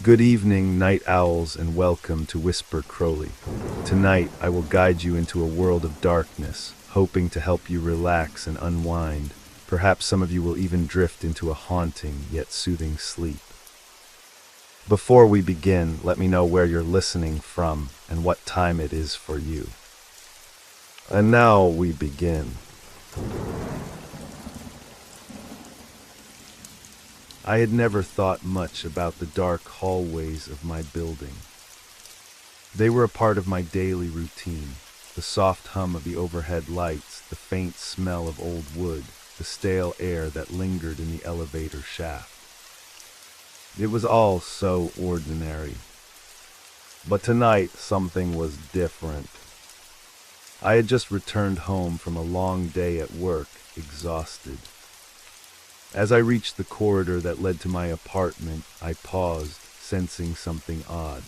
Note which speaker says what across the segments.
Speaker 1: Good evening, night owls, and welcome to Whisper Crowley. Tonight, I will guide you into a world of darkness, hoping to help you relax and unwind. Perhaps some of you will even drift into a haunting yet soothing sleep. Before we begin, let me know where you're listening from and what time it is for you. And now we begin. I had never thought much about the dark hallways of my building. They were a part of my daily routine. The soft hum of the overhead lights, the faint smell of old wood, the stale air that lingered in the elevator shaft. It was all so ordinary. But tonight, something was different. I had just returned home from a long day at work, exhausted. As I reached the corridor that led to my apartment, I paused, sensing something odd.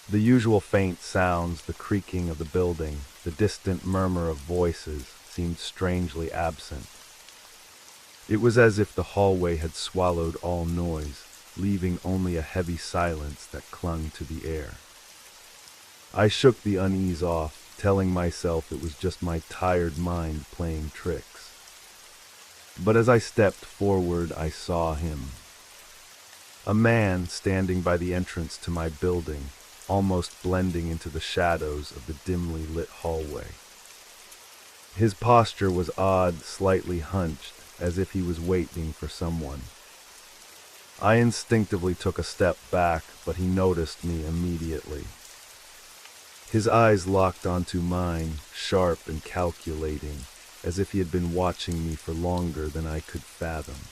Speaker 1: The usual faint sounds, the creaking of the building, the distant murmur of voices, seemed strangely absent. It was as if the hallway had swallowed all noise, leaving only a heavy silence that clung to the air. I shook the unease off, telling myself it was just my tired mind playing tricks. But as I stepped forward, I saw him. A man standing by the entrance to my building, almost blending into the shadows of the dimly lit hallway. His posture was odd, slightly hunched, as if he was waiting for someone. I instinctively took a step back, but he noticed me immediately. His eyes locked onto mine, sharp and calculating, as if he had been watching me for longer than I could fathom.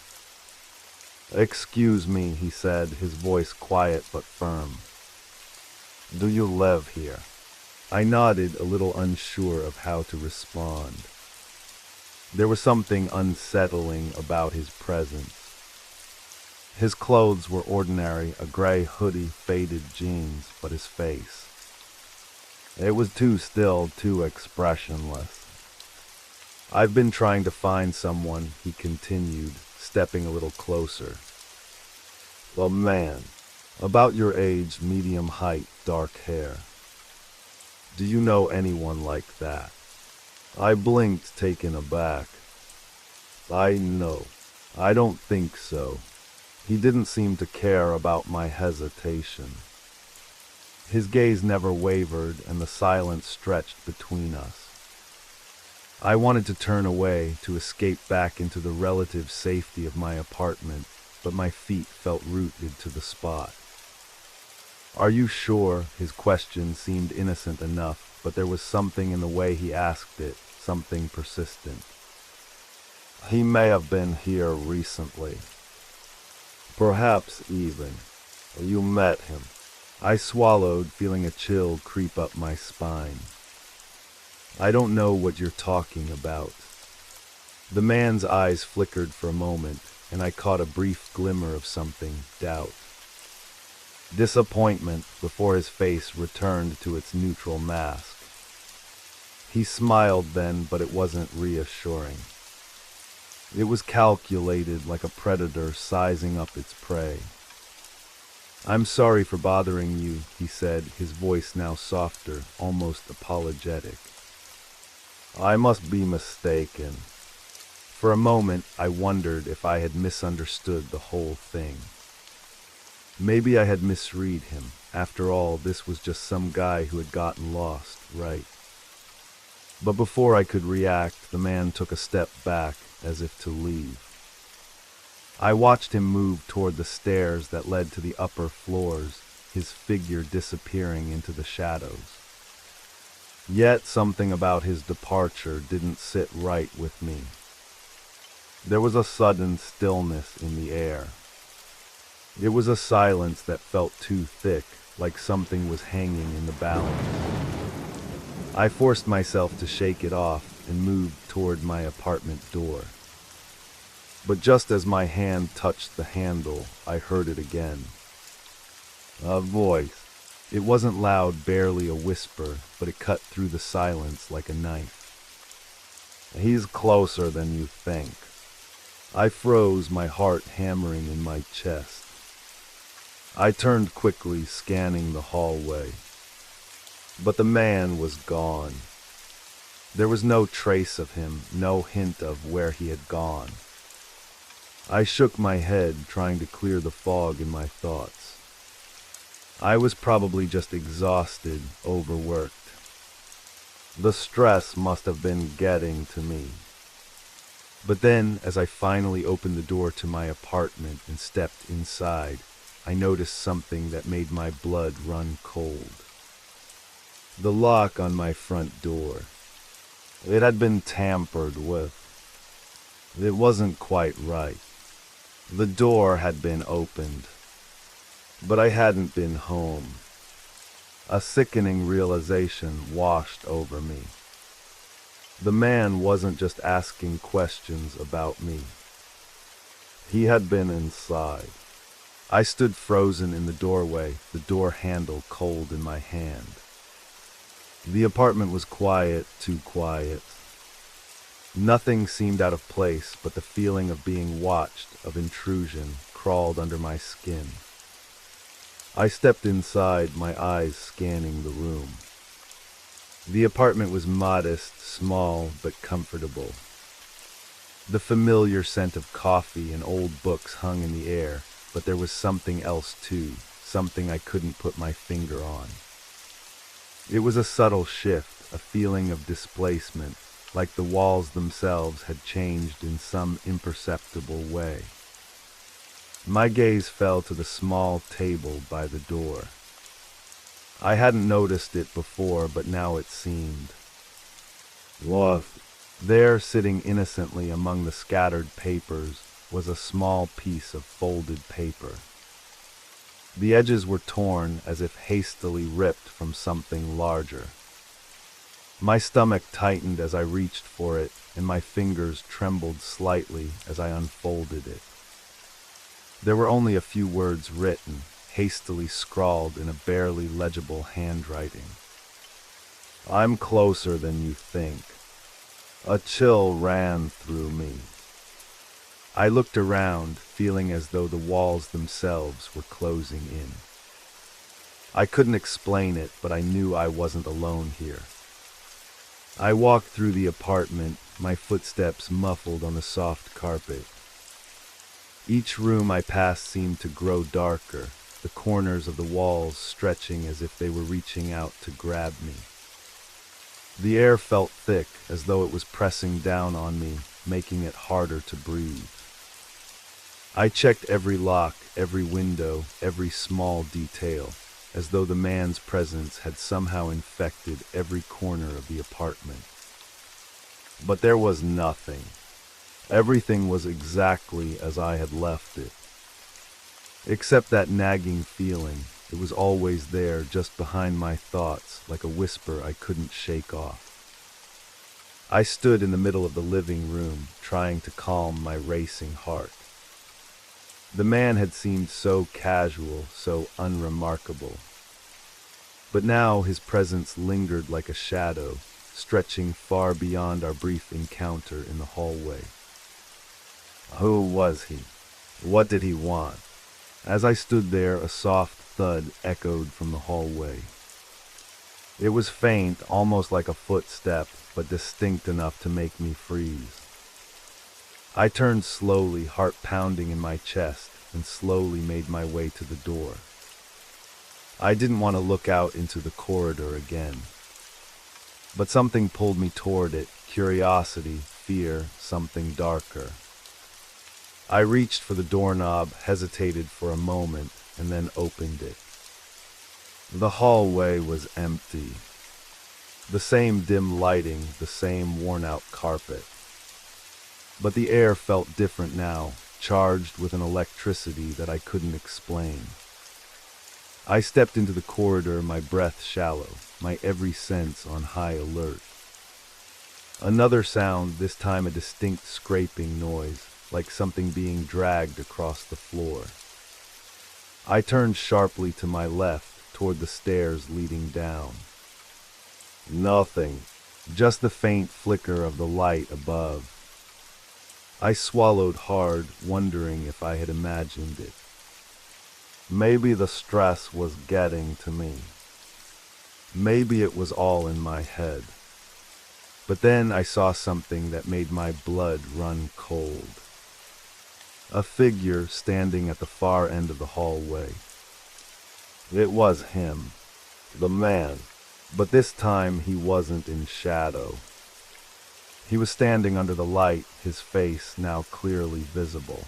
Speaker 1: "Excuse me," he said, his voice quiet but firm. "Do you live here?" I nodded, a little unsure of how to respond. There was something unsettling about his presence. His clothes were ordinary, a gray hoodie, faded jeans, but his face. It was too still, too expressionless. "I've been trying to find someone," he continued, stepping a little closer. "A man, about your age, medium height, dark hair. Do you know anyone like that?" I blinked, taken aback. No, I don't think so." He didn't seem to care about my hesitation. His gaze never wavered, and the silence stretched between us. I wanted to turn away, to escape back into the relative safety of my apartment, but my feet felt rooted to the spot. "Are you sure?" His question seemed innocent enough, but there was something in the way he asked it, something persistent. "He may have been here recently. Perhaps even. You met him." I swallowed, feeling a chill creep up my spine. "I don't know what you're talking about." The man's eyes flickered for a moment, and I caught a brief glimmer of something, doubt. Disappointment before his face returned to its neutral mask. He smiled then, but it wasn't reassuring. It was calculated, like a predator sizing up its prey. "I'm sorry for bothering you," he said, his voice now softer, almost apologetic. "I must be mistaken." For a moment, I wondered if I had misunderstood the whole thing. Maybe I had misread him. After all, this was just some guy who had gotten lost, right? But before I could react, the man took a step back, as if to leave. I watched him move toward the stairs that led to the upper floors, his figure disappearing into the shadows. Yet something about his departure didn't sit right with me. There was a sudden stillness in the air. It was a silence that felt too thick, like something was hanging in the balance. I forced myself to shake it off and moved toward my apartment door. But just as my hand touched the handle, I heard it again. A voice. It wasn't loud, barely a whisper, but it cut through the silence like a knife. "He's closer than you think." I froze, my heart hammering in my chest. I turned quickly, scanning the hallway. But the man was gone. There was no trace of him, no hint of where he had gone. I shook my head, trying to clear the fog in my thoughts. I was probably just exhausted, overworked. The stress must have been getting to me. But then, as I finally opened the door to my apartment and stepped inside, I noticed something that made my blood run cold. The lock on my front door. It had been tampered with. It wasn't quite right. The door had been opened, but I hadn't been home. A sickening realization washed over me. The man wasn't just asking questions about me. He had been inside. I stood frozen in the doorway, the door handle cold in my hand. The apartment was quiet, too quiet. Nothing seemed out of place, but the feeling of being watched, of intrusion, crawled under my skin. I stepped inside, my eyes scanning the room. The apartment was modest, small, but comfortable. The familiar scent of coffee and old books hung in the air, but there was something else too, something I couldn't put my finger on. It was a subtle shift, a feeling of displacement, like the walls themselves had changed in some imperceptible way. My gaze fell to the small table by the door. I hadn't noticed it before, but now it seemed. What? There, sitting innocently among the scattered papers, was a small piece of folded paper. The edges were torn as if hastily ripped from something larger. My stomach tightened as I reached for it, and my fingers trembled slightly as I unfolded it. There were only a few words written, hastily scrawled in a barely legible handwriting. I'm closer than you think. A chill ran through me. I looked around, feeling as though the walls themselves were closing in. I couldn't explain it, but I knew I wasn't alone here. I walked through the apartment, my footsteps muffled on the soft carpet. Each room I passed seemed to grow darker, the corners of the walls stretching as if they were reaching out to grab me. The air felt thick, as though it was pressing down on me, making it harder to breathe. I checked every lock, every window, every small detail, as though the man's presence had somehow infected every corner of the apartment. But there was nothing. Everything was exactly as I had left it. Except that nagging feeling, it was always there, just behind my thoughts, like a whisper I couldn't shake off. I stood in the middle of the living room, trying to calm my racing heart. The man had seemed so casual, so unremarkable. But now his presence lingered like a shadow, stretching far beyond our brief encounter in the hallway. Who was he? What did he want? As I stood there, a soft thud echoed from the hallway. It was faint, almost like a footstep, but distinct enough to make me freeze. I turned slowly, heart pounding in my chest, and slowly made my way to the door. I didn't want to look out into the corridor again. But something pulled me toward it, curiosity, fear, something darker. I reached for the doorknob, hesitated for a moment, and then opened it. The hallway was empty. The same dim lighting, the same worn-out carpet. But the air felt different now, charged with an electricity that I couldn't explain. I stepped into the corridor, my breath shallow, my every sense on high alert. Another sound, this time a distinct scraping noise, like something being dragged across the floor. I turned sharply to my left, toward the stairs leading down. Nothing, just the faint flicker of the light above. I swallowed hard, wondering if I had imagined it. Maybe the stress was getting to me. Maybe it was all in my head. But then I saw something that made my blood run cold. A figure standing at the far end of the hallway. It was him, the man, but this time he wasn't in shadow. He was standing under the light, his face now clearly visible.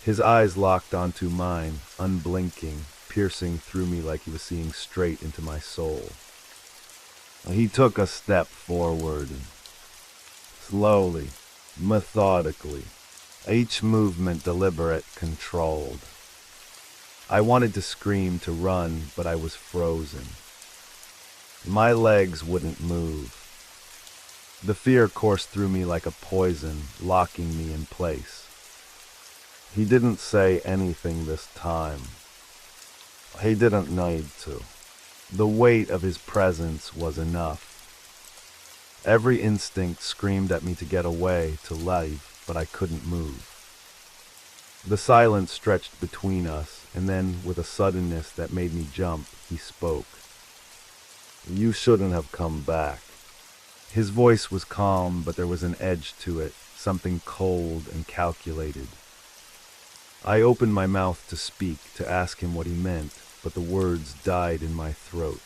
Speaker 1: His eyes locked onto mine, unblinking, piercing through me like he was seeing straight into my soul. He took a step forward, slowly, methodically, each movement deliberate, controlled. I wanted to scream, to run, but I was frozen. My legs wouldn't move. The fear coursed through me like a poison, locking me in place. He didn't say anything this time. He didn't need to. The weight of his presence was enough. Every instinct screamed at me to get away, to leave, but I couldn't move. The silence stretched between us, and then, with a suddenness that made me jump, he spoke. "You shouldn't have come back." His voice was calm, but there was an edge to it, something cold and calculated. I opened my mouth to speak, to ask him what he meant, but the words died in my throat.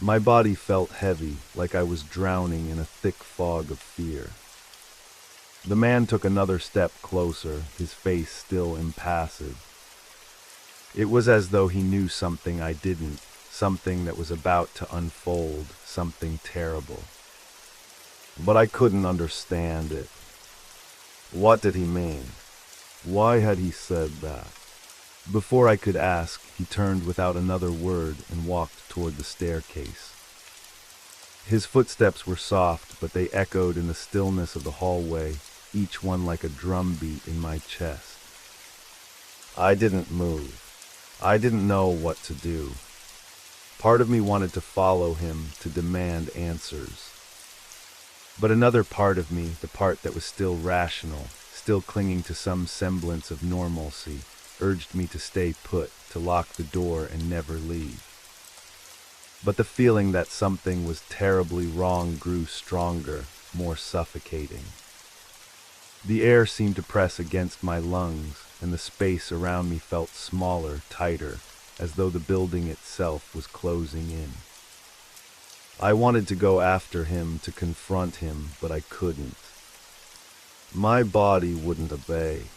Speaker 1: My body felt heavy, like I was drowning in a thick fog of fear. The man took another step closer, his face still impassive. It was as though he knew something I didn't, something that was about to unfold, something terrible. But I couldn't understand it. What did he mean? Why had he said that? Before I could ask, he turned without another word and walked toward the staircase. His footsteps were soft, but they echoed in the stillness of the hallway, each one like a drumbeat in my chest. I didn't move. I didn't know what to do. Part of me wanted to follow him, to demand answers. But another part of me, the part that was still rational, still clinging to some semblance of normalcy, urged me to stay put, to lock the door and never leave. But the feeling that something was terribly wrong grew stronger, more suffocating. The air seemed to press against my lungs, and the space around me felt smaller, tighter, as though the building itself was closing in. I wanted to go after him, to confront him, but I couldn't. My body wouldn't obey.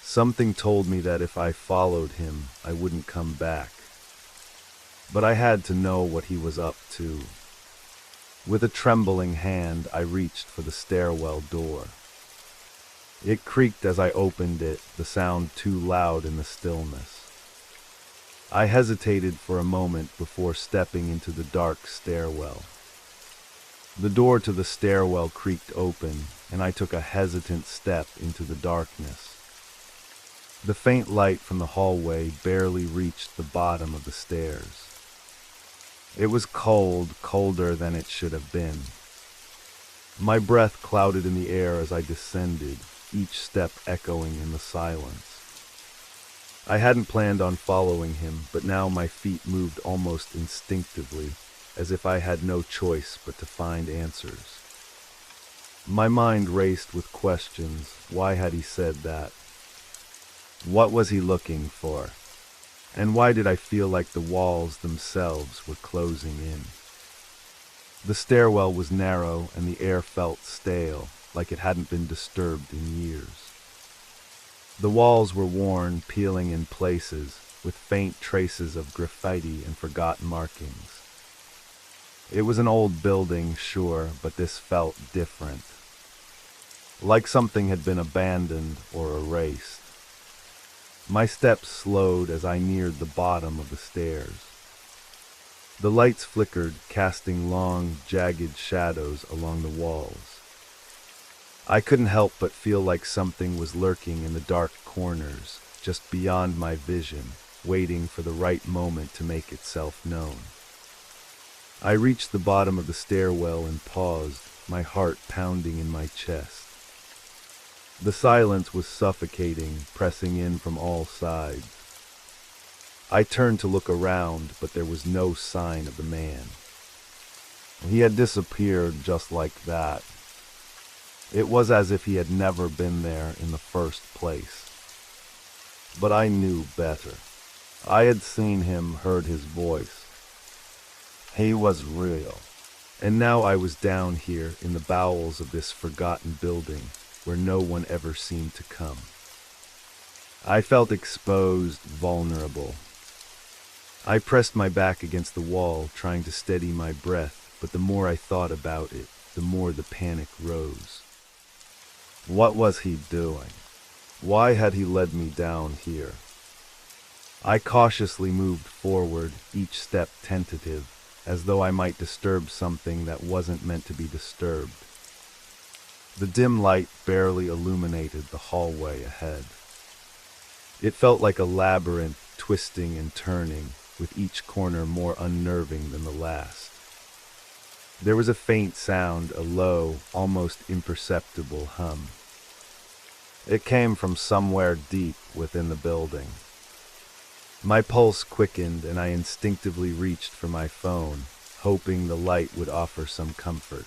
Speaker 1: Something told me that if I followed him, I wouldn't come back. But I had to know what he was up to. With a trembling hand, I reached for the stairwell door. It creaked as I opened it, the sound too loud in the stillness. I hesitated for a moment before stepping into the dark stairwell. The door to the stairwell creaked open, and I took a hesitant step into the darkness. The faint light from the hallway barely reached the bottom of the stairs. It was cold, colder than it should have been. My breath clouded in the air as I descended, each step echoing in the silence. I hadn't planned on following him, but now my feet moved almost instinctively, as if I had no choice but to find answers. My mind raced with questions. Why had he said that? What was he looking for? And why did I feel like the walls themselves were closing in? The stairwell was narrow, and the air felt stale, like it hadn't been disturbed in years. The walls were worn, peeling in places, with faint traces of graffiti and forgotten markings. It was an old building, sure, but this felt different. Like something had been abandoned or erased. My steps slowed as I neared the bottom of the stairs. The lights flickered, casting long, jagged shadows along the walls. I couldn't help but feel like something was lurking in the dark corners, just beyond my vision, waiting for the right moment to make itself known. I reached the bottom of the stairwell and paused, my heart pounding in my chest. The silence was suffocating, pressing in from all sides. I turned to look around, but there was no sign of the man. He had disappeared just like that. It was as if he had never been there in the first place. But I knew better. I had seen him, heard his voice. He was real. And now I was down here in the bowels of this forgotten building where no one ever seemed to come. I felt exposed, vulnerable. I pressed my back against the wall, trying to steady my breath, but the more I thought about it, the more the panic rose. What was he doing? Why had he led me down here? I cautiously moved forward, each step tentative, as though I might disturb something that wasn't meant to be disturbed. The dim light barely illuminated the hallway ahead. It felt like a labyrinth, twisting and turning, with each corner more unnerving than the last. There was a faint sound, a low, almost imperceptible hum. It came from somewhere deep within the building. My pulse quickened and I instinctively reached for my phone, hoping the light would offer some comfort.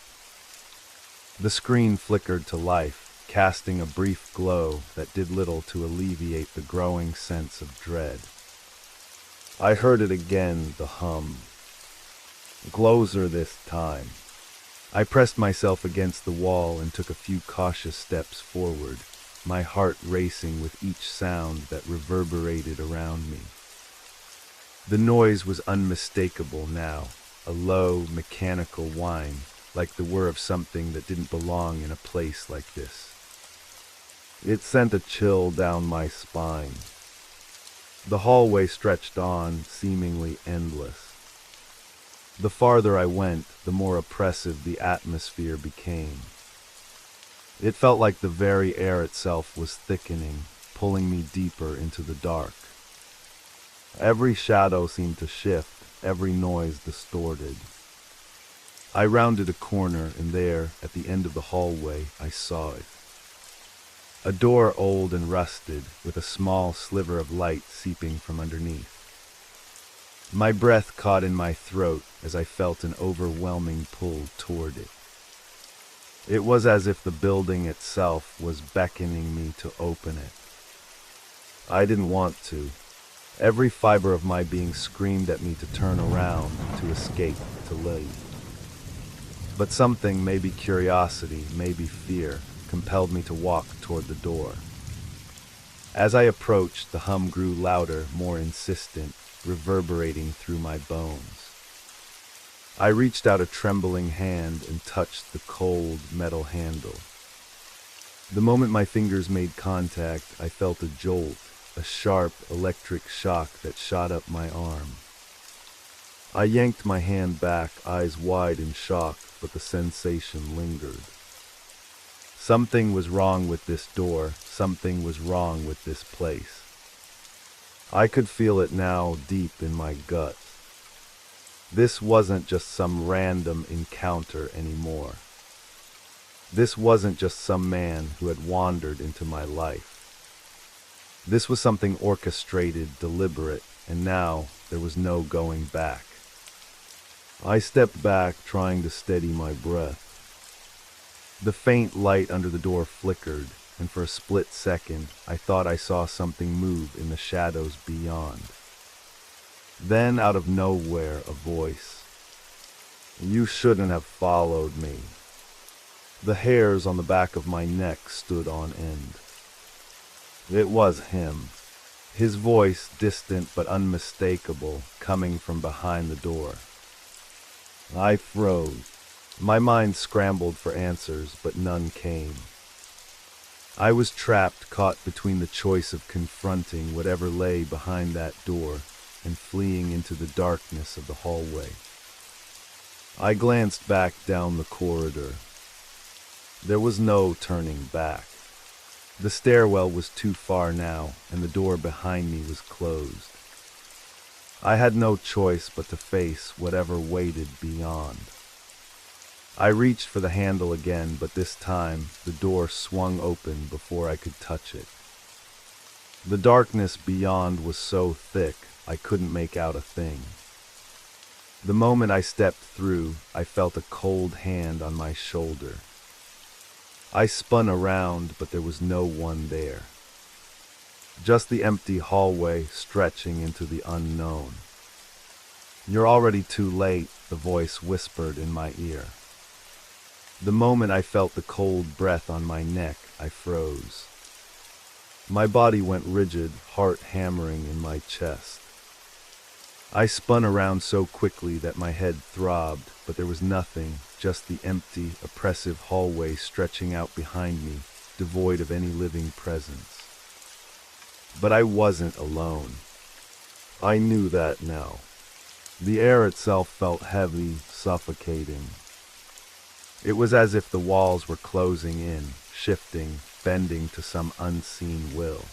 Speaker 1: The screen flickered to life, casting a brief glow that did little to alleviate the growing sense of dread. I heard it again, the hum. Closer this time. I pressed myself against the wall and took a few cautious steps forward, my heart racing with each sound that reverberated around me. The noise was unmistakable now, a low, mechanical whine, like the whir of something that didn't belong in a place like this. It sent a chill down my spine. The hallway stretched on, seemingly endless. The farther I went, the more oppressive the atmosphere became. It felt like the very air itself was thickening, pulling me deeper into the dark. Every shadow seemed to shift, every noise distorted. I rounded a corner, and there, at the end of the hallway, I saw it. A door old and rusted, with a small sliver of light seeping from underneath. My breath caught in my throat as I felt an overwhelming pull toward it. It was as if the building itself was beckoning me to open it. I didn't want to. Every fiber of my being screamed at me to turn around, to escape, to leave. But something, maybe curiosity, maybe fear, compelled me to walk toward the door. As I approached, the hum grew louder, more insistent, reverberating through my bones. I reached out a trembling hand and touched the cold metal handle. The moment my fingers made contact, I felt a jolt, a sharp electric shock that shot up my arm. I yanked my hand back, eyes wide in shock, but the sensation lingered. Something was wrong with this door, something was wrong with this place. I could feel it now, deep in my gut. This wasn't just some random encounter anymore. This wasn't just some man who had wandered into my life. This was something orchestrated, deliberate, and now there was no going back. I stepped back, trying to steady my breath. The faint light under the door flickered, and for a split second, I thought I saw something move in the shadows beyond. Then, out of nowhere, a voice. "You shouldn't have followed me." The hairs on the back of my neck stood on end. It was him. His voice, distant but unmistakable, coming from behind the door. I froze. My mind scrambled for answers, but none came. I was trapped, caught between the choice of confronting whatever lay behind that door and fleeing into the darkness of the hallway. I glanced back down the corridor. There was no turning back. The stairwell was too far now, and the door behind me was closed. I had no choice but to face whatever waited beyond. I reached for the handle again, but this time the door swung open before I could touch it. The darkness beyond was so thick I couldn't make out a thing. The moment I stepped through, I felt a cold hand on my shoulder. I spun around, but there was no one there. Just the empty hallway stretching into the unknown. "You're already too late," the voice whispered in my ear. The moment I felt the cold breath on my neck, I froze. My body went rigid, heart hammering in my chest. I spun around so quickly that my head throbbed, but there was nothing, just the empty, oppressive hallway stretching out behind me, devoid of any living presence. But I wasn't alone. I knew that now. The air itself felt heavy, suffocating. It was as if the walls were closing in, shifting, bending to some unseen will.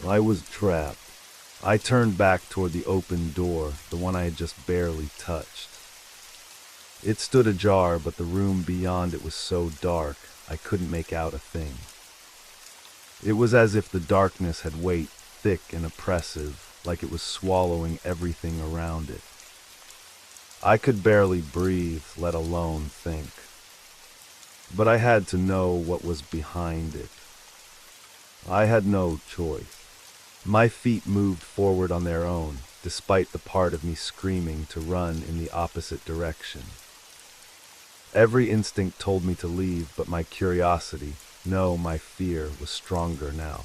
Speaker 1: I was trapped. I turned back toward the open door, the one I had just barely touched. It stood ajar, but the room beyond it was so dark, I couldn't make out a thing. It was as if the darkness had weight, thick and oppressive, like it was swallowing everything around it. I could barely breathe, let alone think. But I had to know what was behind it. I had no choice. My feet moved forward on their own, despite the part of me screaming to run in the opposite direction. Every instinct told me to leave, but my curiosity, no, my fear, was stronger now.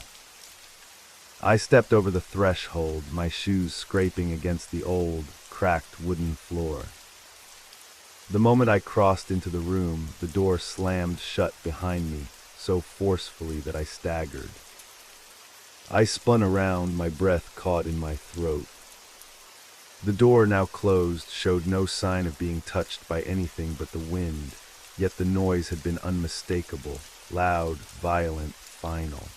Speaker 1: I stepped over the threshold, my shoes scraping against the old, cracked wooden floor. The moment I crossed into the room, the door slammed shut behind me, so forcefully that I staggered. I spun around, my breath caught in my throat. The door, now closed, showed no sign of being touched by anything but the wind, yet the noise had been unmistakable, loud, violent, final.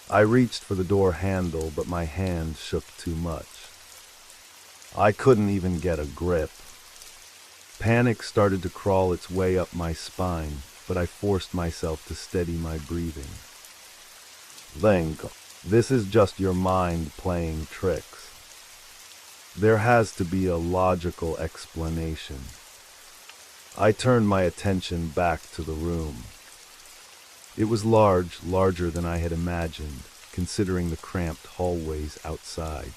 Speaker 1: I reached for the door handle, but my hand shook too much. I couldn't even get a grip. Panic started to crawl its way up my spine, but I forced myself to steady my breathing. "Link, this is just your mind playing tricks. There has to be a logical explanation." I turned my attention back to the room. It was large, larger than I had imagined, considering the cramped hallways outside.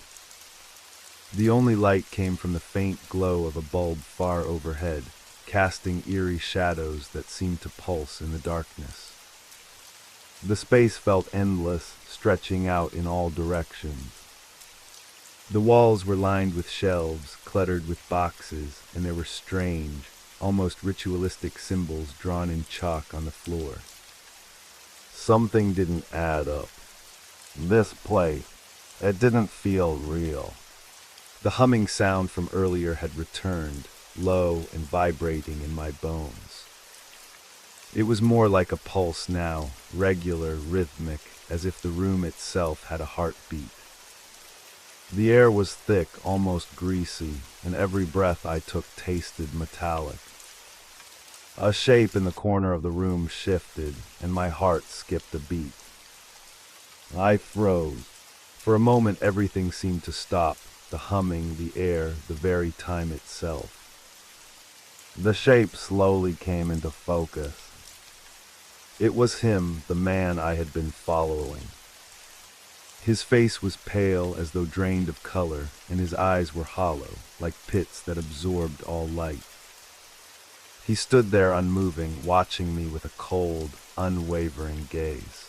Speaker 1: The only light came from the faint glow of a bulb far overhead, casting eerie shadows that seemed to pulse in the darkness. The space felt endless, stretching out in all directions. The walls were lined with shelves, cluttered with boxes, and there were strange, almost ritualistic symbols drawn in chalk on the floor. Something didn't add up. This place, it didn't feel real. The humming sound from earlier had returned, low and vibrating in my bones. It was more like a pulse now, regular, rhythmic, as if the room itself had a heartbeat. The air was thick, almost greasy, and every breath I took tasted metallic. A shape in the corner of the room shifted, and my heart skipped a beat. I froze. For a moment everything seemed to stop, the humming, the air, the very time itself. The shape slowly came into focus. It was him, the man I had been following. His face was pale as though drained of color, and his eyes were hollow, like pits that absorbed all light. He stood there unmoving, watching me with a cold, unwavering gaze.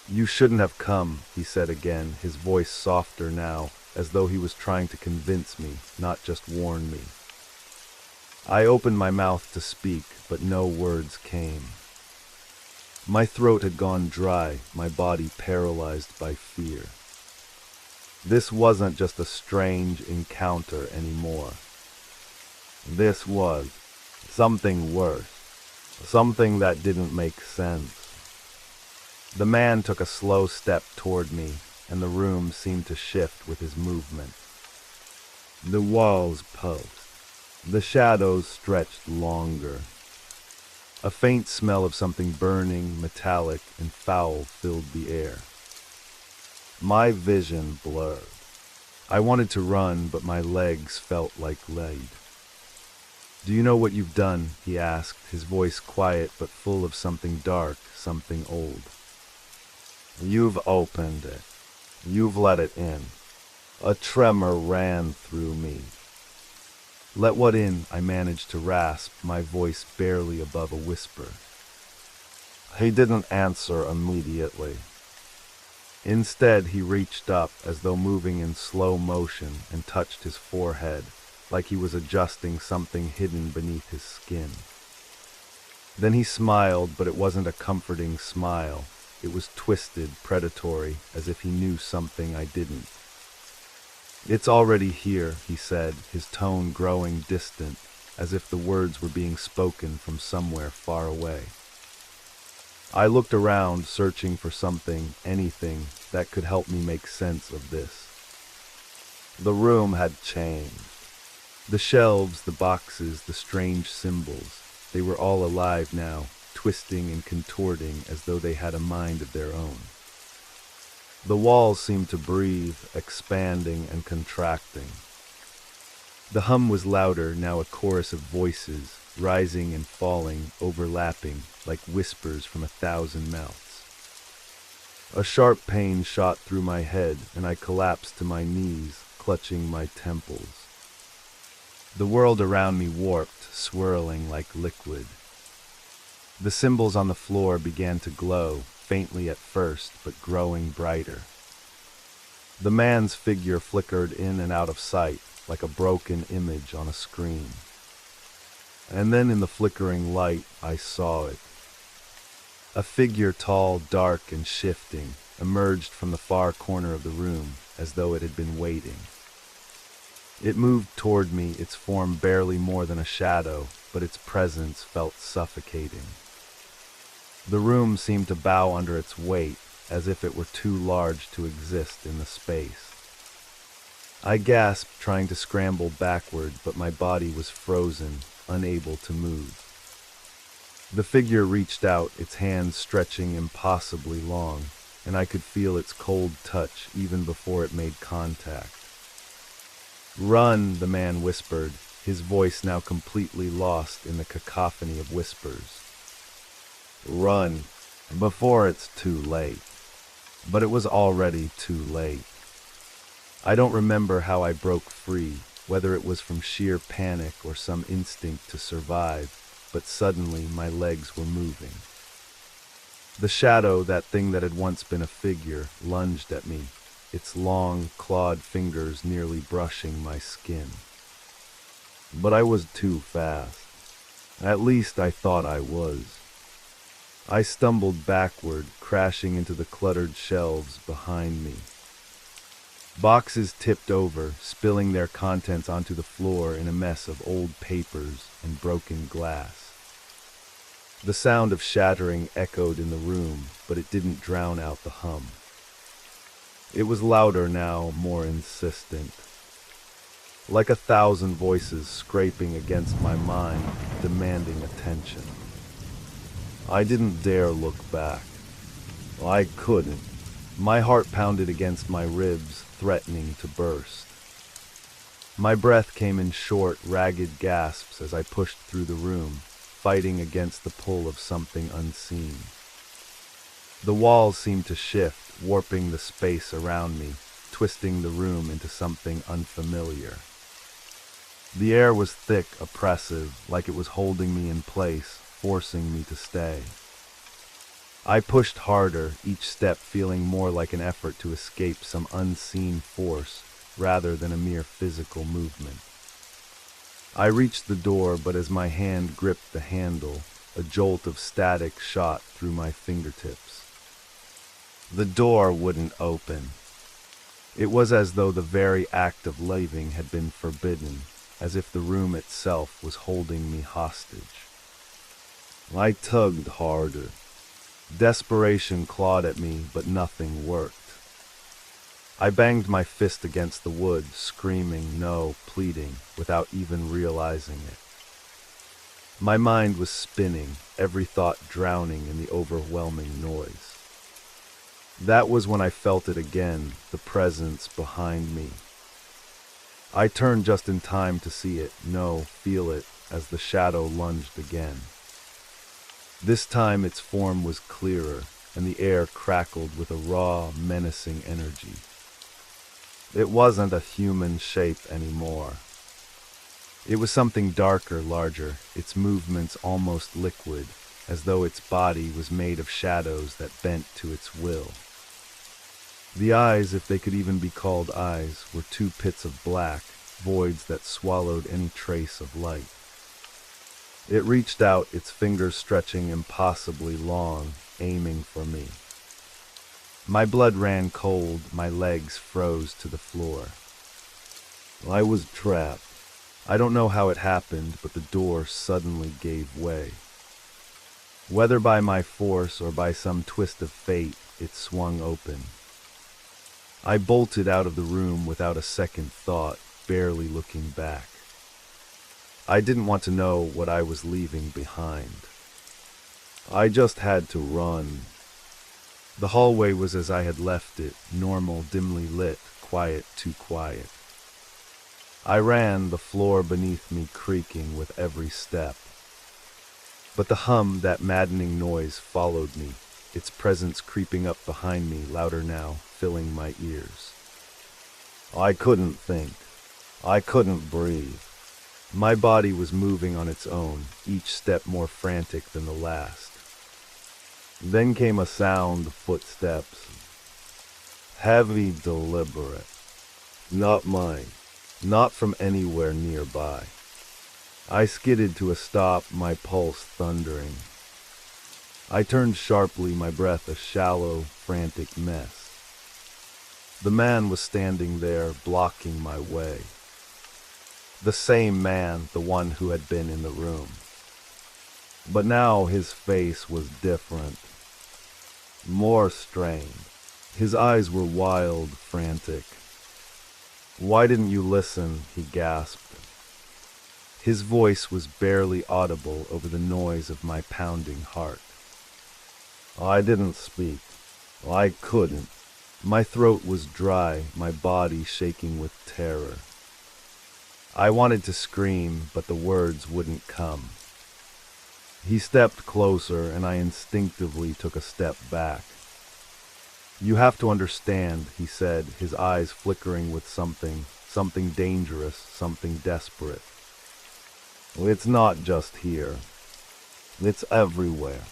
Speaker 1: "You shouldn't have come," he said again, his voice softer now, as though he was trying to convince me, not just warn me. I opened my mouth to speak, but no words came. My throat had gone dry, my body paralyzed by fear. This wasn't just a strange encounter anymore. This was something worse, something that didn't make sense. The man took a slow step toward me, and the room seemed to shift with his movement. The walls pulsed. The shadows stretched longer. A faint smell of something burning, metallic, and foul filled the air. My vision blurred. I wanted to run, but my legs felt like lead. "Do you know what you've done?" he asked, his voice quiet but full of something dark, something old. "You've opened it. You've let it in." A tremor ran through me. "Let what in?" I managed to rasp, my voice barely above a whisper. He didn't answer immediately. Instead, he reached up, as though moving in slow motion, and touched his forehead, like he was adjusting something hidden beneath his skin. Then he smiled, but it wasn't a comforting smile. It was twisted, predatory, as if he knew something I didn't. "It's already here," he said, his tone growing distant, as if the words were being spoken from somewhere far away. I looked around, searching for something, anything, that could help me make sense of this. The room had changed. The shelves, the boxes, the strange symbols, they were all alive now, twisting and contorting as though they had a mind of their own. The walls seemed to breathe, expanding and contracting. The hum was louder, now a chorus of voices, rising and falling, overlapping, like whispers from 1,000 mouths. A sharp pain shot through my head, and I collapsed to my knees, clutching my temples. The world around me warped, swirling like liquid. The symbols on the floor began to glow, faintly at first, but growing brighter. The man's figure flickered in and out of sight, like a broken image on a screen. And then in the flickering light, I saw it. A figure tall, dark, and shifting, emerged from the far corner of the room, as though it had been waiting. It moved toward me, its form barely more than a shadow, but its presence felt suffocating. The room seemed to bow under its weight, as if it were too large to exist in the space. I gasped, trying to scramble backward, but my body was frozen, unable to move. The figure reached out, its hands stretching impossibly long, and I could feel its cold touch even before it made contact. "Run," the man whispered, his voice now completely lost in the cacophony of whispers. "Run, before it's too late." But it was already too late. I don't remember how I broke free, whether it was from sheer panic or some instinct to survive, but suddenly my legs were moving. The shadow, that thing that had once been a figure, lunged at me, its long, clawed fingers nearly brushing my skin. But I was too fast. At least I thought I was. I stumbled backward, crashing into the cluttered shelves behind me. Boxes tipped over, spilling their contents onto the floor in a mess of old papers and broken glass. The sound of shattering echoed in the room, but it didn't drown out the hum. It was louder now, more insistent. Like 1,000 voices scraping against my mind, demanding attention. I didn't dare look back. I couldn't. My heart pounded against my ribs, threatening to burst. My breath came in short, ragged gasps as I pushed through the room, fighting against the pull of something unseen. The walls seemed to shift, warping the space around me, twisting the room into something unfamiliar. The air was thick, oppressive, like it was holding me in place, forcing me to stay. I pushed harder, each step feeling more like an effort to escape some unseen force rather than a mere physical movement. I reached the door, but as my hand gripped the handle, a jolt of static shot through my fingertips. The door wouldn't open. It was as though the very act of leaving had been forbidden, as if the room itself was holding me hostage. I tugged harder. Desperation clawed at me, but nothing worked. I banged my fist against the wood, screaming no, pleading, without even realizing it. My mind was spinning, every thought drowning in the overwhelming noise. That was when I felt it again, the presence behind me. I turned just in time to see it, no, feel it, as the shadow lunged again. This time its form was clearer, and the air crackled with a raw, menacing energy. It wasn't a human shape anymore. It was something darker, larger, its movements almost liquid, as though its body was made of shadows that bent to its will. The eyes, if they could even be called eyes, were two pits of black, voids that swallowed any trace of light. It reached out, its fingers stretching impossibly long, aiming for me. My blood ran cold, my legs froze to the floor. I was trapped. I don't know how it happened, but the door suddenly gave way. Whether by my force or by some twist of fate, it swung open. I bolted out of the room without a second thought, barely looking back. I didn't want to know what I was leaving behind. I just had to run. The hallway was as I had left it, normal, dimly lit, quiet, too quiet. I ran, the floor beneath me creaking with every step. But the hum, that maddening noise, followed me, its presence creeping up behind me, louder now, filling my ears. I couldn't think. I couldn't breathe. My body was moving on its own, each step more frantic than the last. Then came a sound, footsteps. Heavy, deliberate. Not mine. Not from anywhere nearby. I skidded to a stop, my pulse thundering. I turned sharply, my breath a shallow, frantic mess. The man was standing there, blocking my way. The same man, the one who had been in the room. But now his face was different. More strained. His eyes were wild, frantic. "Why didn't you listen?" he gasped. His voice was barely audible over the noise of my pounding heart. I didn't speak. I couldn't. My throat was dry, my body shaking with terror. I wanted to scream, but the words wouldn't come. He stepped closer, and I instinctively took a step back. "You have to understand," he said, his eyes flickering with something dangerous, something desperate. "It's not just here. It's everywhere.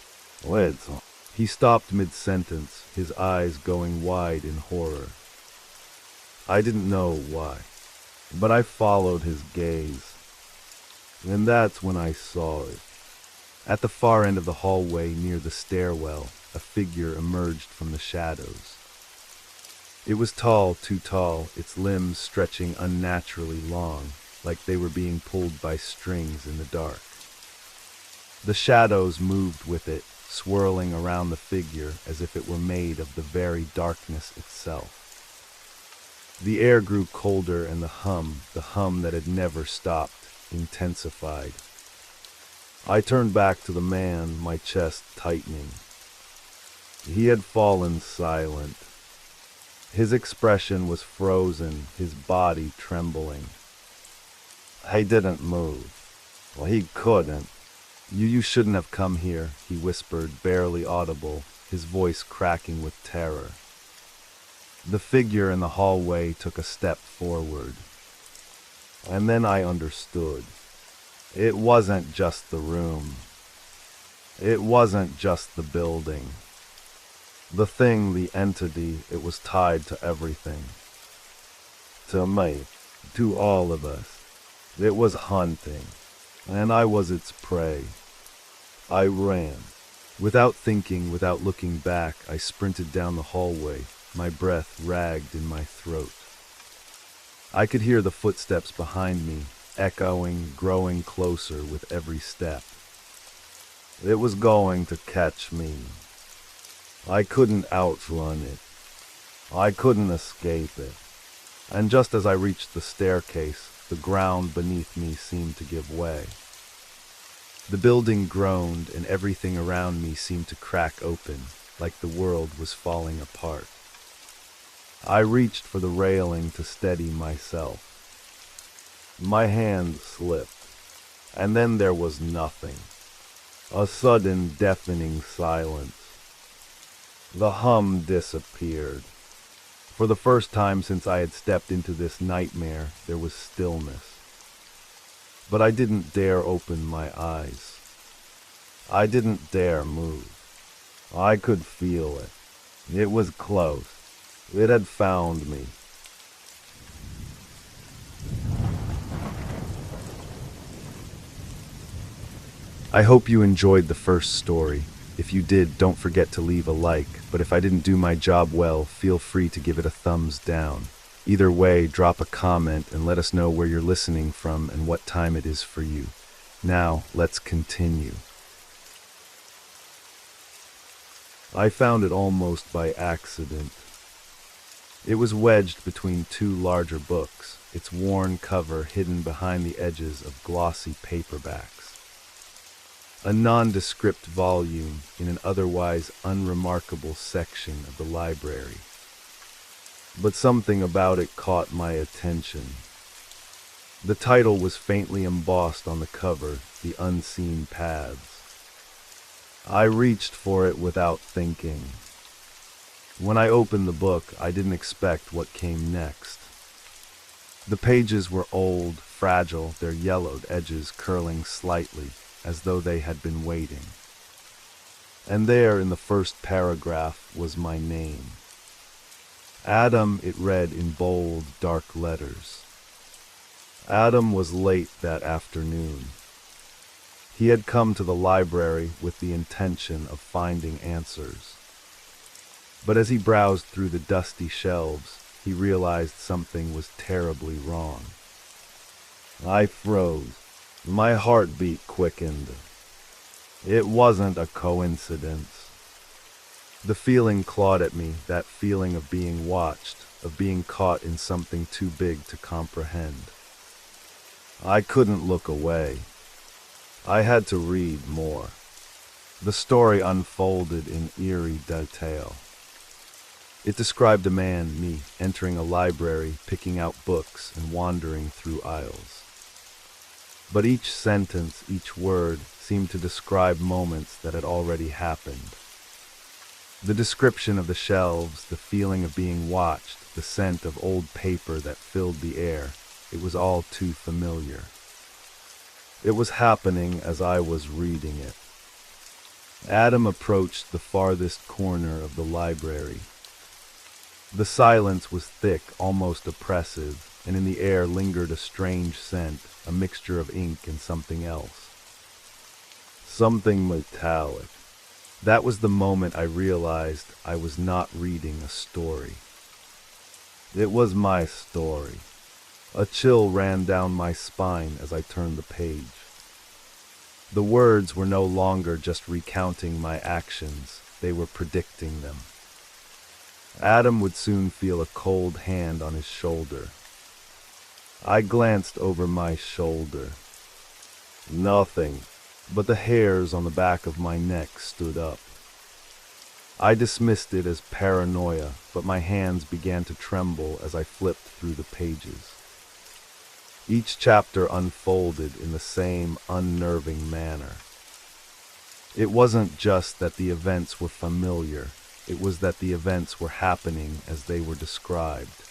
Speaker 1: He stopped mid-sentence, his eyes going wide in horror. I didn't know why, but I followed his gaze. And that's when I saw it. At the far end of the hallway near the stairwell, a figure emerged from the shadows. It was tall, too tall, its limbs stretching unnaturally long, like they were being pulled by strings in the dark. The shadows moved with it, swirling around the figure as if it were made of the very darkness itself. The air grew colder and the hum that had never stopped, intensified. I turned back to the man, my chest tightening. He had fallen silent. His expression was frozen, his body trembling. He didn't move. Well, he couldn't. You shouldn't have come here," he whispered, barely audible, his voice cracking with terror. The figure in the hallway took a step forward. And then I understood. It wasn't just the room. It wasn't just the building. The thing, the entity, it was tied to everything. To me, to all of us. It was hunting, and I was its prey. I ran. Without thinking, without looking back, I sprinted down the hallway, my breath ragged in my throat. I could hear the footsteps behind me, echoing, growing closer with every step. It was going to catch me. I couldn't outrun it. I couldn't escape it. And just as I reached the staircase, the ground beneath me seemed to give way. The building groaned and everything around me seemed to crack open, like the world was falling apart. I reached for the railing to steady myself. My hand slipped, and then there was nothing. A sudden, deafening silence. The hum disappeared. For the first time since I had stepped into this nightmare, there was stillness. But I didn't dare open my eyes. I didn't dare move. I could feel it. It was close. It had found me. I hope you enjoyed the first story. If you did, don't forget to leave a like, but if I didn't do my job well, feel free to give it a thumbs down. Either way, drop a comment and let us know where you're listening from and what time it is for you. Now, let's continue. I found it almost by accident. It was wedged between two larger books, its worn cover hidden behind the edges of glossy paperbacks. A nondescript volume in an otherwise unremarkable section of the library. But something about it caught my attention. The title was faintly embossed on the cover, The Unseen Paths. I reached for it without thinking. When I opened the book, I didn't expect what came next. The pages were old, fragile, their yellowed edges curling slightly, as though they had been waiting. And there in the first paragraph was my name. Adam, it read in bold, dark letters. Adam was late that afternoon. He had come to the library with the intention of finding answers. But as he browsed through the dusty shelves, he realized something was terribly wrong. I froze. My heartbeat quickened. It wasn't a coincidence. The feeling clawed at me, that feeling of being watched, of being caught in something too big to comprehend. I couldn't look away. I had to read more. The story unfolded in eerie detail. It described a man, me, entering a library, picking out books, and wandering through aisles. But each sentence, each word, seemed to describe moments that had already happened. The description of the shelves, the feeling of being watched, the scent of old paper that filled the air, it was all too familiar. It was happening as I was reading it. Adam approached the farthest corner of the library. The silence was thick, almost oppressive, and in the air lingered a strange scent, a mixture of ink and something else. Something metallic. That was the moment I realized I was not reading a story. It was my story. A chill ran down my spine as I turned the page. The words were no longer just recounting my actions, they were predicting them. Adam would soon feel a cold hand on his shoulder. I glanced over my shoulder. Nothing, but the hairs on the back of my neck stood up. I dismissed it as paranoia, but my hands began to tremble as I flipped through the pages. Each chapter unfolded in the same unnerving manner. It wasn't just that the events were familiar, it was that the events were happening as they were described.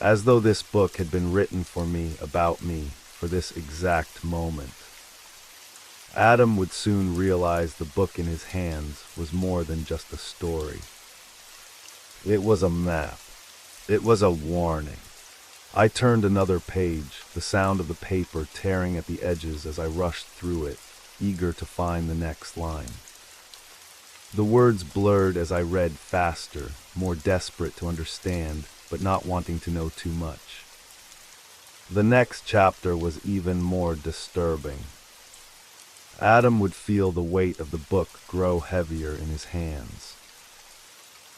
Speaker 1: As though this book had been written for me, about me, for this exact moment. Adam would soon realize the book in his hands was more than just a story. It was a map. It was a warning. I turned another page, the sound of the paper tearing at the edges as I rushed through it, eager to find the next line. The words blurred as I read faster, more desperate to understand, but not wanting to know too much. The next chapter was even more disturbing. Adam would feel the weight of the book grow heavier in his hands.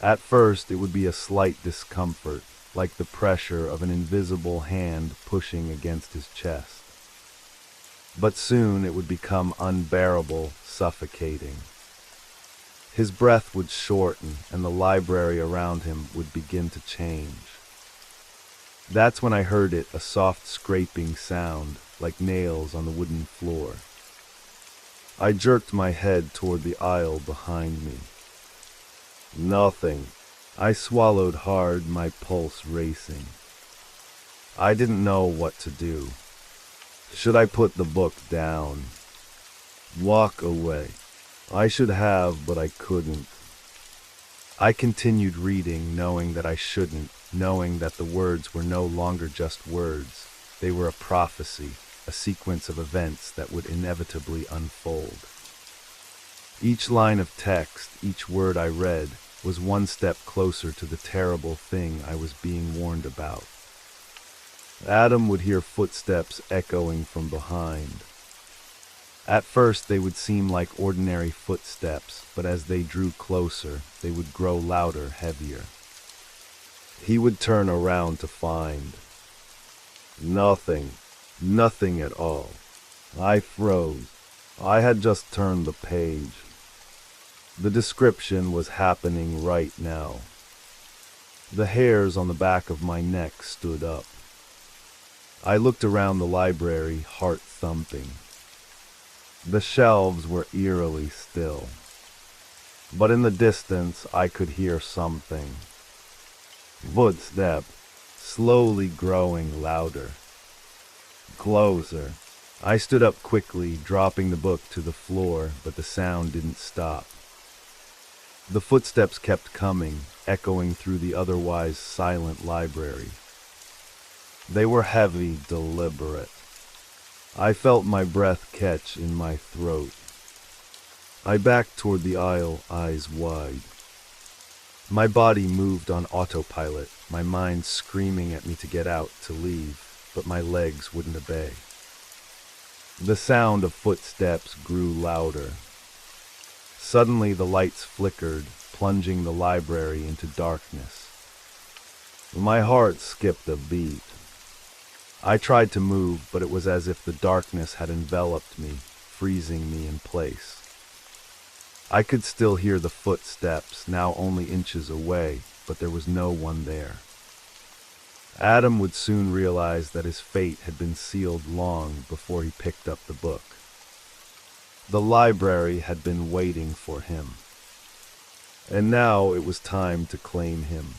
Speaker 1: At first, it would be a slight discomfort, like the pressure of an invisible hand pushing against his chest. But soon it would become unbearable, suffocating. His breath would shorten, and the library around him would begin to change. That's when I heard it, a soft scraping sound, like nails on the wooden floor. I jerked my head toward the aisle behind me. Nothing. I swallowed hard, my pulse racing. I didn't know what to do. Should I put the book down? Walk away? I should have, but I couldn't. I continued reading, knowing that I shouldn't, knowing that the words were no longer just words. They were a prophecy, a sequence of events that would inevitably unfold. Each line of text, each word I read, was one step closer to the terrible thing I was being warned about. Adam would hear footsteps echoing from behind. At first they would seem like ordinary footsteps, but as they drew closer, they would grow louder, heavier. He would turn around to find nothing, nothing at all. I froze. I had just turned the page. The description was happening right now. The hairs on the back of my neck stood up. I looked around the library, heart thumping. The shelves were eerily still. But in the distance, I could hear something. Footstep, slowly growing louder. Closer. I stood up quickly, dropping the book to the floor, but the sound didn't stop. The footsteps kept coming, echoing through the otherwise silent library. They were heavy, deliberate. I felt my breath catch in my throat. I backed toward the aisle, eyes wide. My body moved on autopilot, my mind screaming at me to get out, to leave, but my legs wouldn't obey. The sound of footsteps grew louder. Suddenly the lights flickered, plunging the library into darkness. My heart skipped a beat. I tried to move, but it was as if the darkness had enveloped me, freezing me in place. I could still hear the footsteps, now only inches away, but there was no one there. Adam would soon realize that his fate had been sealed long before he picked up the book. The library had been waiting for him. And now it was time to claim him.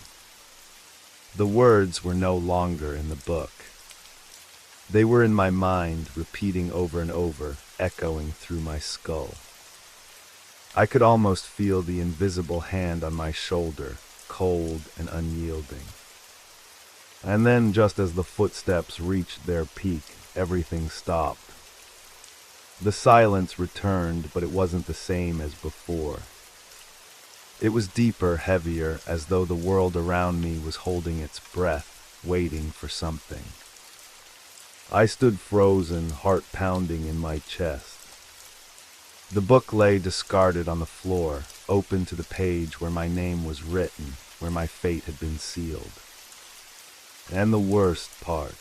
Speaker 1: The words were no longer in the book. They were in my mind, repeating over and over, echoing through my skull. I could almost feel the invisible hand on my shoulder, cold and unyielding. And then, just as the footsteps reached their peak, everything stopped. The silence returned, but it wasn't the same as before. It was deeper, heavier, as though the world around me was holding its breath, waiting for something. I stood frozen, heart pounding in my chest. The book lay discarded on the floor, open to the page where my name was written, where my fate had been sealed. And the worst part,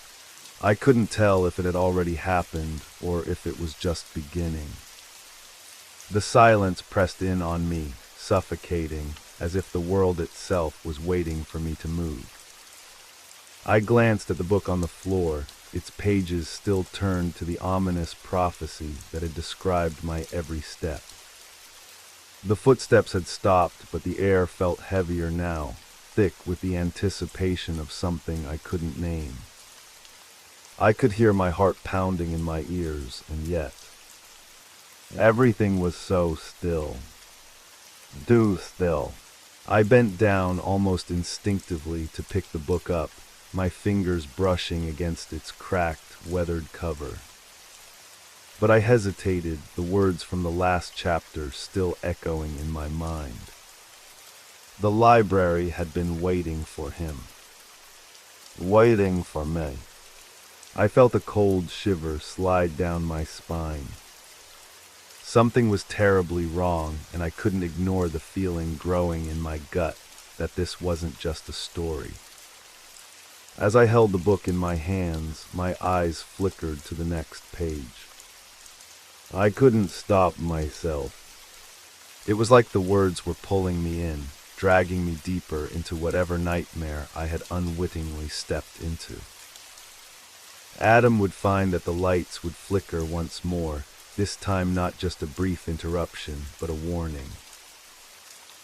Speaker 1: I couldn't tell if it had already happened or if it was just beginning. The silence pressed in on me, suffocating, as if the world itself was waiting for me to move. I glanced at the book on the floor, its pages still turned to the ominous prophecy that had described my every step. The footsteps had stopped, but the air felt heavier now, thick with the anticipation of something I couldn't name. I could hear my heart pounding in my ears, and yet everything was so still. Too still. I bent down almost instinctively to pick the book up, my fingers brushing against its cracked, weathered cover. But I hesitated, the words from the last chapter still echoing in my mind. The library had been waiting for him. Waiting for me. I felt a cold shiver slide down my spine. Something was terribly wrong, and I couldn't ignore the feeling growing in my gut, that this wasn't just a story. As I held the book in my hands, my eyes flickered to the next page. I couldn't stop myself. It was like the words were pulling me in, dragging me deeper into whatever nightmare I had unwittingly stepped into. Adam would find that the lights would flicker once more, this time not just a brief interruption, but a warning.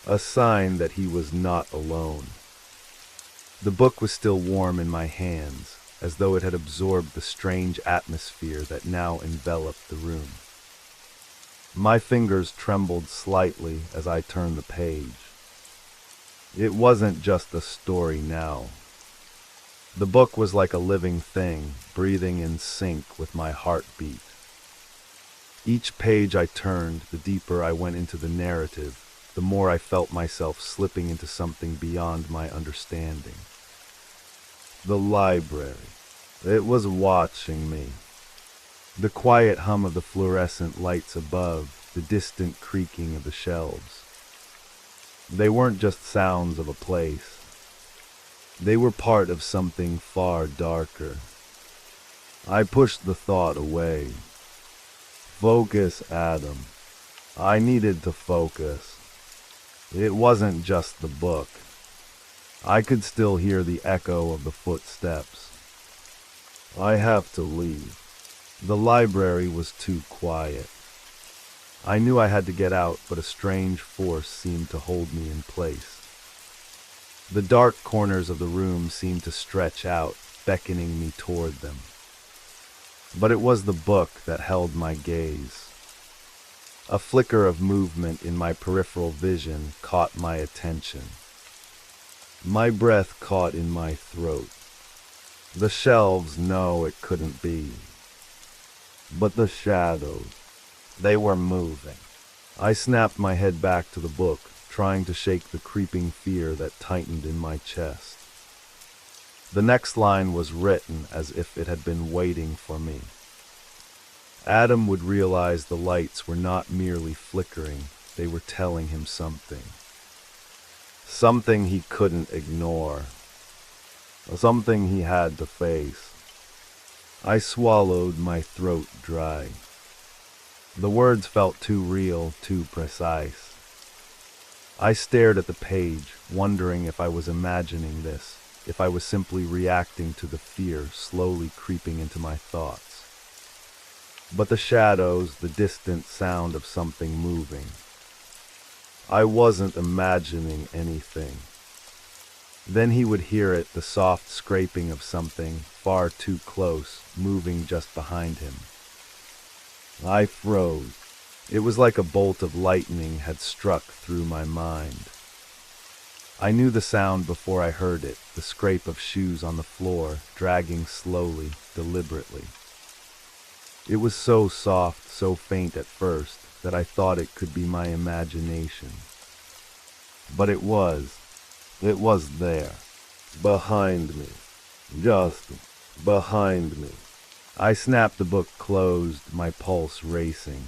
Speaker 1: A sign that he was not alone. The book was still warm in my hands, as though it had absorbed the strange atmosphere that now enveloped the room. My fingers trembled slightly as I turned the page. It wasn't just a story now. The book was like a living thing, breathing in sync with my heartbeat. Each page I turned, the deeper I went into the narrative, the more I felt myself slipping into something beyond my understanding. The library. It was watching me. The quiet hum of the fluorescent lights above, the distant creaking of the shelves. They weren't just sounds of a place. They were part of something far darker. I pushed the thought away. Focus, Adam. I needed to focus. It wasn't just the book. I could still hear the echo of the footsteps. I have to leave. The library was too quiet. I knew I had to get out, but a strange force seemed to hold me in place. The dark corners of the room seemed to stretch out, beckoning me toward them. But it was the book that held my gaze. A flicker of movement in my peripheral vision caught my attention. My breath caught in my throat. The shelves, no, it couldn't be. But the shadows, they were moving. I snapped my head back to the book, trying to shake the creeping fear that tightened in my chest. The next line was written as if it had been waiting for me. Adam would realize the lights were not merely flickering, they were telling him something. Something he couldn't ignore. Something he had to face. I swallowed, my throat dry. The words felt too real, too precise. I stared at the page, wondering if I was imagining this, if I was simply reacting to the fear slowly creeping into my thoughts. But the shadows, the distant sound of something moving. I wasn't imagining anything. Then he would hear it, the soft scraping of something, far too close, moving just behind him. I froze. It was like a bolt of lightning had struck through my mind. I knew the sound before I heard it, the scrape of shoes on the floor, dragging slowly, deliberately. It was so soft, so faint at first, that I thought it could be my imagination. But it was there, behind me, just behind me. I snapped the book closed, my pulse racing.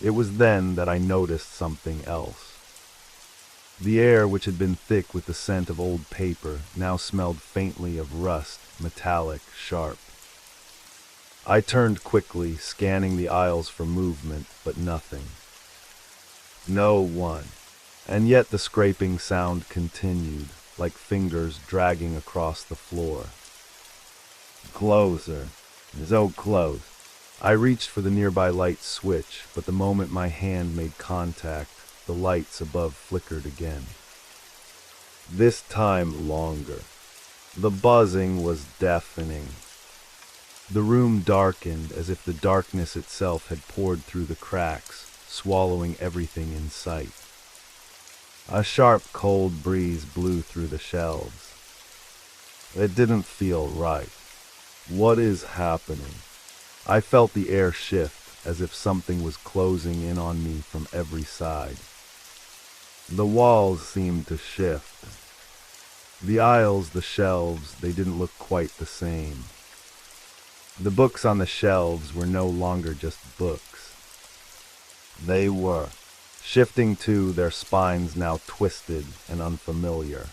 Speaker 1: It was then that I noticed something else. The air, which had been thick with the scent of old paper, now smelled faintly of rust, metallic, sharp. I turned quickly, scanning the aisles for movement, but nothing. No one. And yet the scraping sound continued, like fingers dragging across the floor. Closer. So close. I reached for the nearby light switch, but the moment my hand made contact, the lights above flickered again. This time longer. The buzzing was deafening. The room darkened as if the darkness itself had poured through the cracks, swallowing everything in sight. A sharp, cold breeze blew through the shelves. It didn't feel right. What is happening? I felt the air shift, as if something was closing in on me from every side. The walls seemed to shift. The aisles, the shelves, they didn't look quite the same. The books on the shelves were no longer just books. They were shifting too, their spines now twisted and unfamiliar.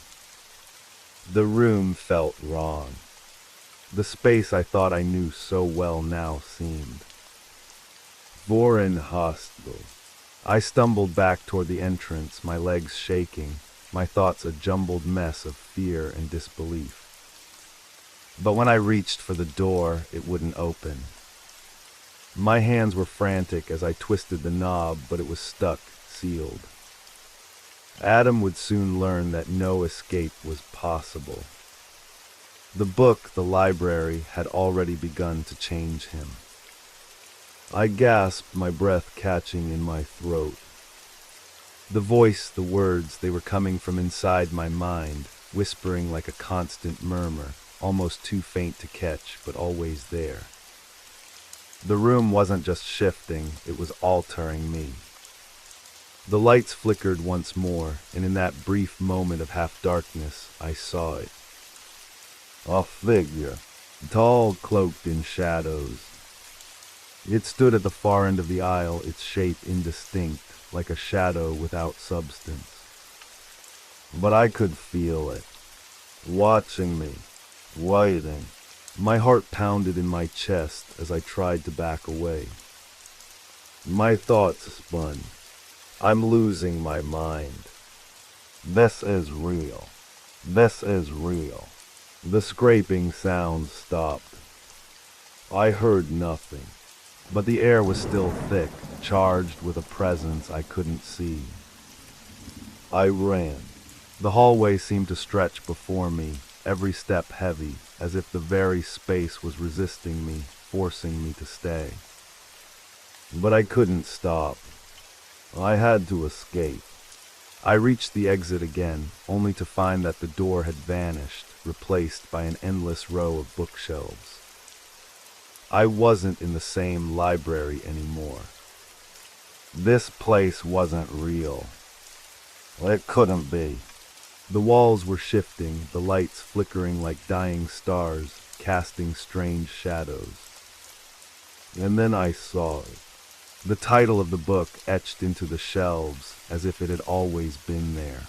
Speaker 1: The room felt wrong. The space I thought I knew so well now seemed. Foreign hostile. I stumbled back toward the entrance, my legs shaking, my thoughts a jumbled mess of fear and disbelief. But when I reached for the door, it wouldn't open. My hands were frantic as I twisted the knob, but it was stuck, sealed. Adam would soon learn that no escape was possible. The book, the library, had already begun to change him. I gasped, my breath catching in my throat. The voice, the words, they were coming from inside my mind, whispering like a constant murmur, almost too faint to catch, but always there. The room wasn't just shifting, it was altering me. The lights flickered once more, and in that brief moment of half-darkness, I saw it. A figure, tall, cloaked in shadows. It stood at the far end of the aisle, its shape indistinct, like a shadow without substance. But I could feel it, watching me, waiting. My heart pounded in my chest as I tried to back away. My thoughts spun. I'm losing my mind. This is real. This is real. The scraping sound stopped. I heard nothing, but the air was still thick, charged with a presence I couldn't see. I ran. The hallway seemed to stretch before me, every step heavy, as if the very space was resisting me, forcing me to stay. But I couldn't stop. I had to escape. I reached the exit again, only to find that the door had vanished, replaced by an endless row of bookshelves. I wasn't in the same library anymore. This place wasn't real. It couldn't be. The walls were shifting, the lights flickering like dying stars, casting strange shadows. And then I saw it. The title of the book etched into the shelves as if it had always been there.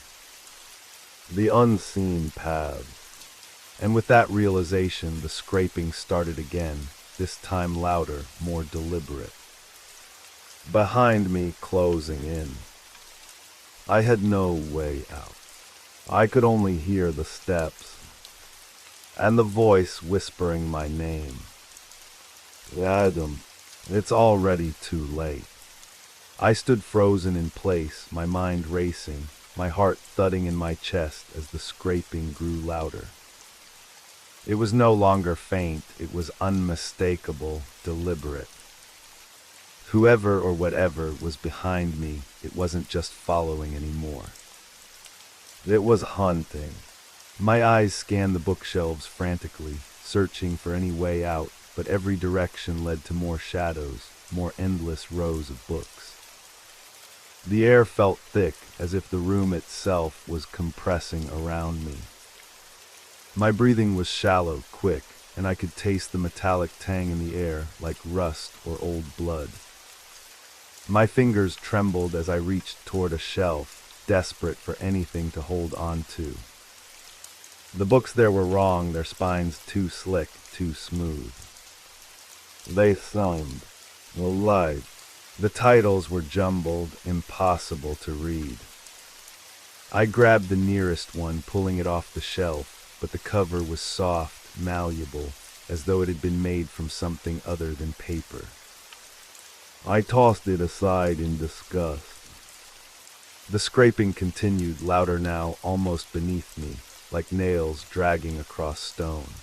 Speaker 1: The Unseen Paths. And with that realization, the scraping started again, this time louder, more deliberate. Behind me, closing in. I had no way out. I could only hear the steps, and the voice whispering my name. Adam, it's already too late. I stood frozen in place, my mind racing, my heart thudding in my chest as the scraping grew louder. It was no longer faint, it was unmistakable, deliberate. Whoever or whatever was behind me, it wasn't just following anymore. It was hunting. My eyes scanned the bookshelves frantically, searching for any way out, but every direction led to more shadows, more endless rows of books. The air felt thick, as if the room itself was compressing around me. My breathing was shallow, quick, and I could taste the metallic tang in the air, like rust or old blood. My fingers trembled as I reached toward a shelf, desperate for anything to hold on to. The books there were wrong, their spines too slick, too smooth. They seemed alive. The titles were jumbled, impossible to read. I grabbed the nearest one, pulling it off the shelf, but the cover was soft, malleable, as though it had been made from something other than paper. I tossed it aside in disgust. The scraping continued, louder now, almost beneath me, like nails dragging across stone.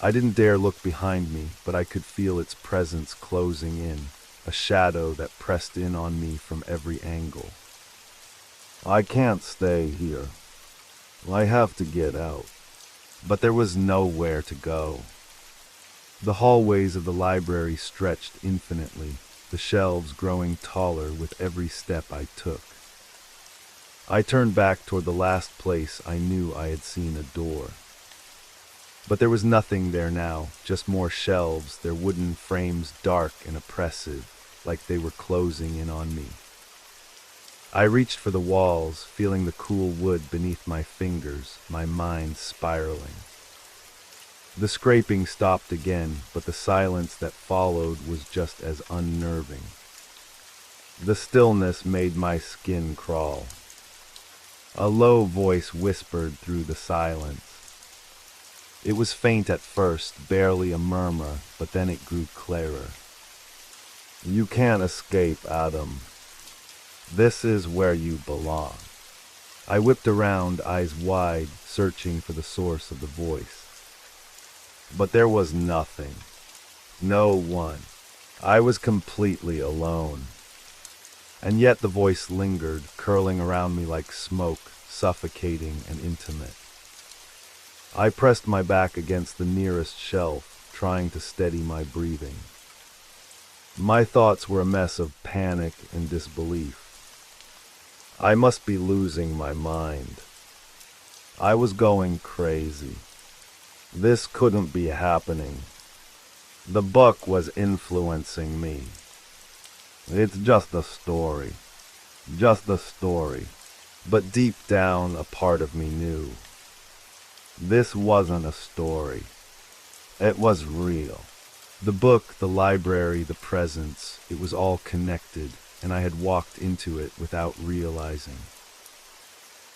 Speaker 1: I didn't dare look behind me, but I could feel its presence closing in, a shadow that pressed in on me from every angle. I can't stay here. I have to get out. But there was nowhere to go. The hallways of the library stretched infinitely, the shelves growing taller with every step I took. I turned back toward the last place I knew I had seen a door. But there was nothing there now, just more shelves, their wooden frames dark and oppressive, like they were closing in on me. I reached for the walls, feeling the cool wood beneath my fingers, my mind spiraling. The scraping stopped again, but the silence that followed was just as unnerving. The stillness made my skin crawl. A low voice whispered through the silence. It was faint at first, barely a murmur, but then it grew clearer. You can't escape, Adam. This is where you belong. I whipped around, eyes wide, searching for the source of the voice. But there was nothing. No one. I was completely alone. And yet the voice lingered, curling around me like smoke, suffocating and intimate. I pressed my back against the nearest shelf, trying to steady my breathing. My thoughts were a mess of panic and disbelief. I must be losing my mind. I was going crazy. This couldn't be happening. The book was influencing me. It's just a story. Just a story. But deep down, a part of me knew. This wasn't a story. It was real. The book, the library, the presence, it was all connected, and I had walked into it without realizing.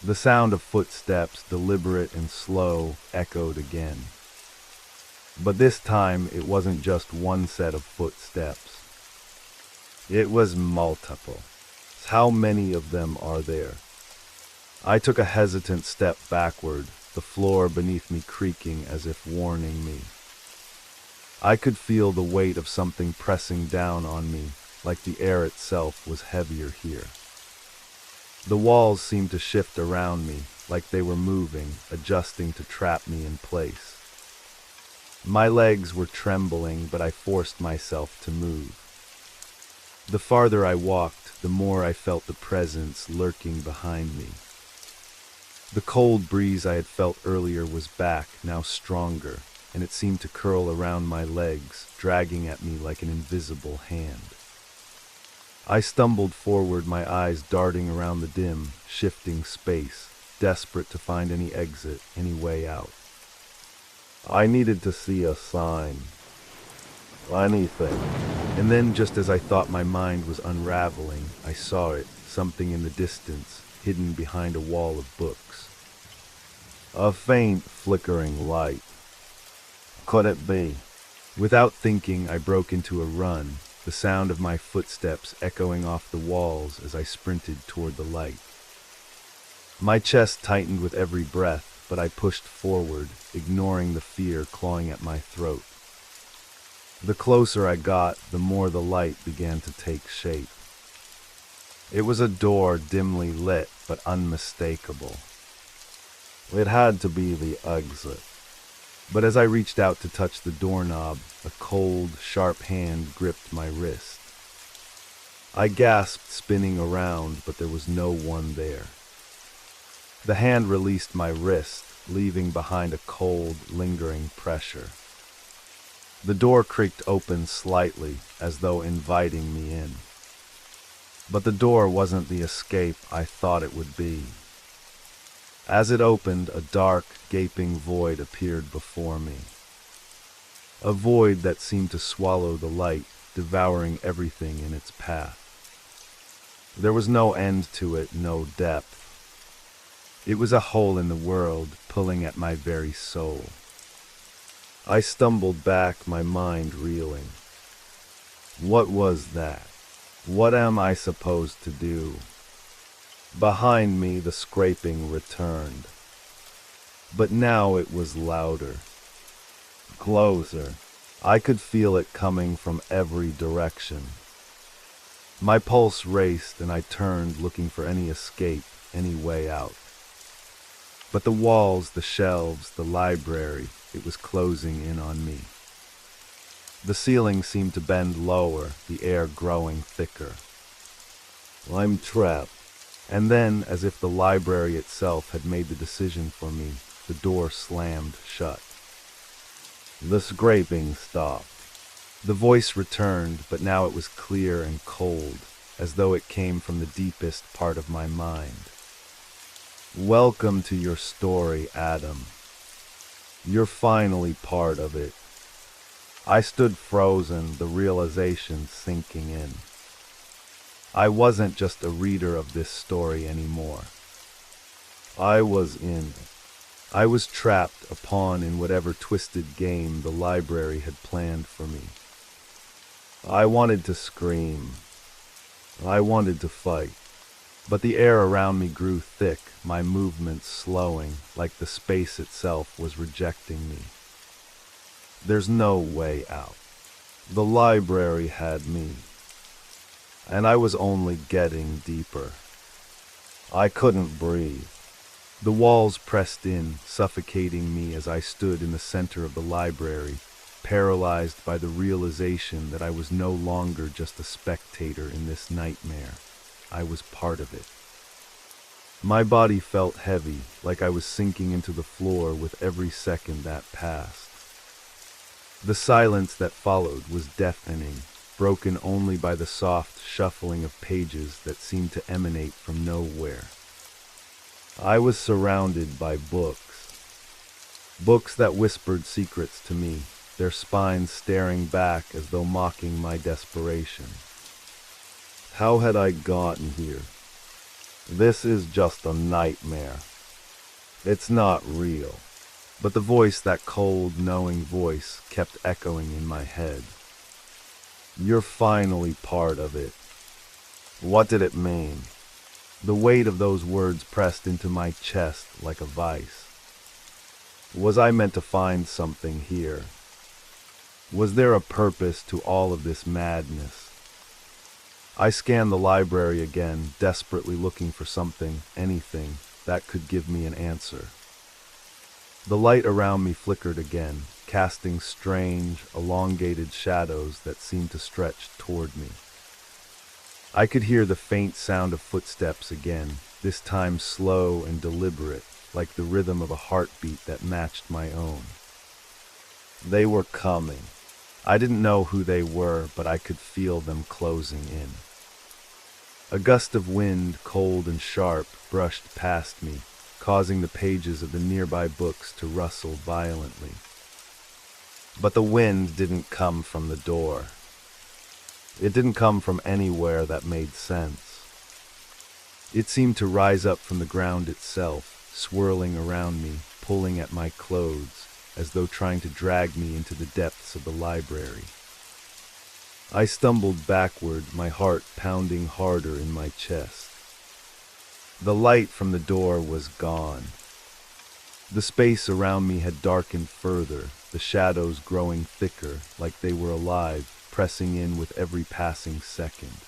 Speaker 1: The sound of footsteps, deliberate and slow, echoed again. But this time, it wasn't just one set of footsteps. It was multiple. How many of them are there? I took a hesitant step backward, the floor beneath me creaking as if warning me. I could feel the weight of something pressing down on me, like the air itself was heavier here. The walls seemed to shift around me, like they were moving, adjusting to trap me in place. My legs were trembling, but I forced myself to move. The farther I walked, the more I felt the presence lurking behind me. The cold breeze I had felt earlier was back, now stronger, and it seemed to curl around my legs, dragging at me like an invisible hand. I stumbled forward, my eyes darting around the dim, shifting space, desperate to find any exit, any way out. I needed to see a sign. Anything. And then, just as I thought my mind was unraveling, I saw it, something in the distance, hidden behind a wall of books. A faint, flickering light. Could it be? Without thinking, I broke into a run, the sound of my footsteps echoing off the walls as I sprinted toward the light. My chest tightened with every breath, but I pushed forward, ignoring the fear clawing at my throat. The closer I got, the more the light began to take shape. It was a door dimly lit, but unmistakable. It had to be the exit. But as I reached out to touch the doorknob, a cold, sharp hand gripped my wrist. I gasped, spinning around, but there was no one there. The hand released my wrist, leaving behind a cold, lingering pressure. The door creaked open slightly, as though inviting me in. But the door wasn't the escape I thought it would be. As it opened, a dark, gaping void appeared before me. A void that seemed to swallow the light, devouring everything in its path. There was no end to it, no depth. It was a hole in the world, pulling at my very soul. I stumbled back, my mind reeling. What was that? What am I supposed to do? Behind me, the scraping returned. But now it was louder. Closer. I could feel it coming from every direction. My pulse raced, and I turned, looking for any escape, any way out. But the walls, the shelves, the library, it was closing in on me. The ceiling seemed to bend lower, the air growing thicker. I'm trapped. And then, as if the library itself had made the decision for me, the door slammed shut. The scraping stopped. The voice returned, but now it was clear and cold. as though it came from the deepest part of my mind. Welcome to your story, Adam. You're finally part of it. I stood frozen, the realization sinking in. I wasn't just a reader of this story anymore. I was in. I was trapped, a pawn in whatever twisted game the library had planned for me. I wanted to scream. I wanted to fight. But the air around me grew thick, my movements slowing, like the space itself was rejecting me. There's no way out. The library had me. And I was only getting deeper. I couldn't breathe. The walls pressed in, suffocating me as I stood in the center of the library, paralyzed by the realization that I was no longer just a spectator in this nightmare. I was part of it. My body felt heavy, like I was sinking into the floor with every second that passed. The silence that followed was deafening, broken only by the soft shuffling of pages that seemed to emanate from nowhere. I was surrounded by books. Books that whispered secrets to me, their spines staring back as though mocking my desperation. How had I gotten here? This is just a nightmare. It's not real. But the voice, that cold, knowing voice, kept echoing in my head. You're finally part of it. What did it mean? The weight of those words pressed into my chest like a vice. Was I meant to find something here? Was there a purpose to all of this madness? I scanned the library again, desperately looking for something, anything, that could give me an answer. The light around me flickered again, casting strange, elongated shadows that seemed to stretch toward me. I could hear the faint sound of footsteps again, this time slow and deliberate, like the rhythm of a heartbeat that matched my own. They were coming. I didn't know who they were, but I could feel them closing in. A gust of wind, cold and sharp, brushed past me, causing the pages of the nearby books to rustle violently. But the wind didn't come from the door. It didn't come from anywhere that made sense. It seemed to rise up from the ground itself, swirling around me, pulling at my clothes, as though trying to drag me into the depths of the library. I stumbled backward, my heart pounding harder in my chest. The light from the door was gone. The space around me had darkened further, the shadows growing thicker, like they were alive, pressing in with every passing second.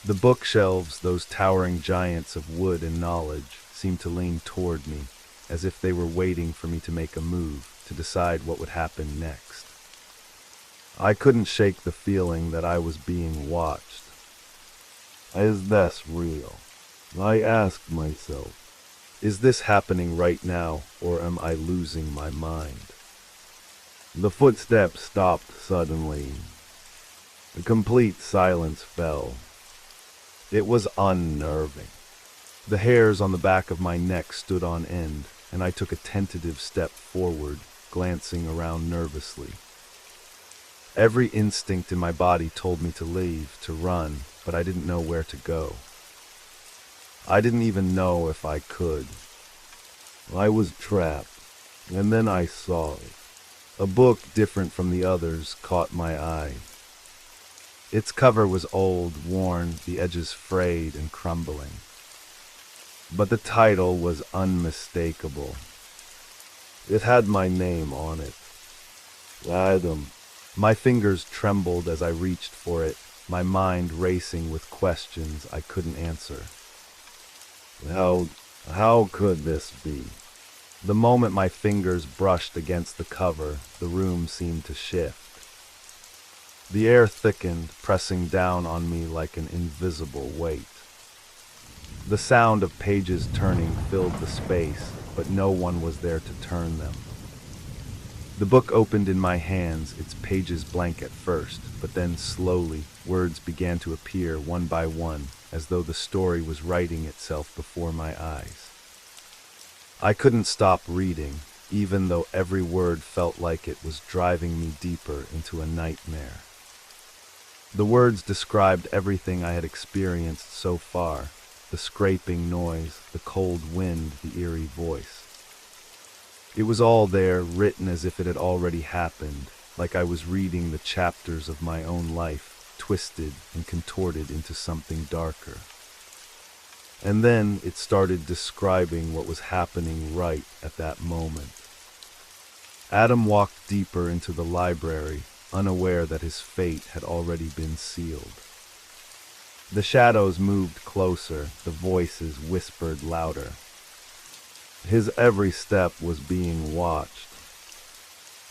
Speaker 1: The bookshelves, those towering giants of wood and knowledge, seemed to lean toward me, as if they were waiting for me to make a move, to decide what would happen next. I couldn't shake the feeling that I was being watched. Is this real? I asked myself. Is this happening right now, or am I losing my mind? The footsteps stopped suddenly. A complete silence fell. It was unnerving. The hairs on the back of my neck stood on end, and I took a tentative step forward, glancing around nervously. Every instinct in my body told me to leave, to run, but I didn't know where to go. I didn't even know if I could. I was trapped, and then I saw it. A book different from the others caught my eye. Its cover was old, worn, the edges frayed and crumbling. But the title was unmistakable. It had my name on it. Adam. My fingers trembled as I reached for it, my mind racing with questions I couldn't answer. How could this be? The moment my fingers brushed against the cover, the room seemed to shift. The air thickened, pressing down on me like an invisible weight. The sound of pages turning filled the space, but no one was there to turn them. The book opened in my hands, its pages blank at first, but then slowly, words began to appear one by one, as though the story was writing itself before my eyes. I couldn't stop reading, even though every word felt like it was driving me deeper into a nightmare. The words described everything I had experienced so far: the scraping noise, the cold wind, the eerie voice. It was all there, written as if it had already happened, like I was reading the chapters of my own life, twisted and contorted into something darker. And then it started describing what was happening right at that moment. Adam walked deeper into the library, unaware that his fate had already been sealed. The shadows moved closer, the voices whispered louder. His every step was being watched.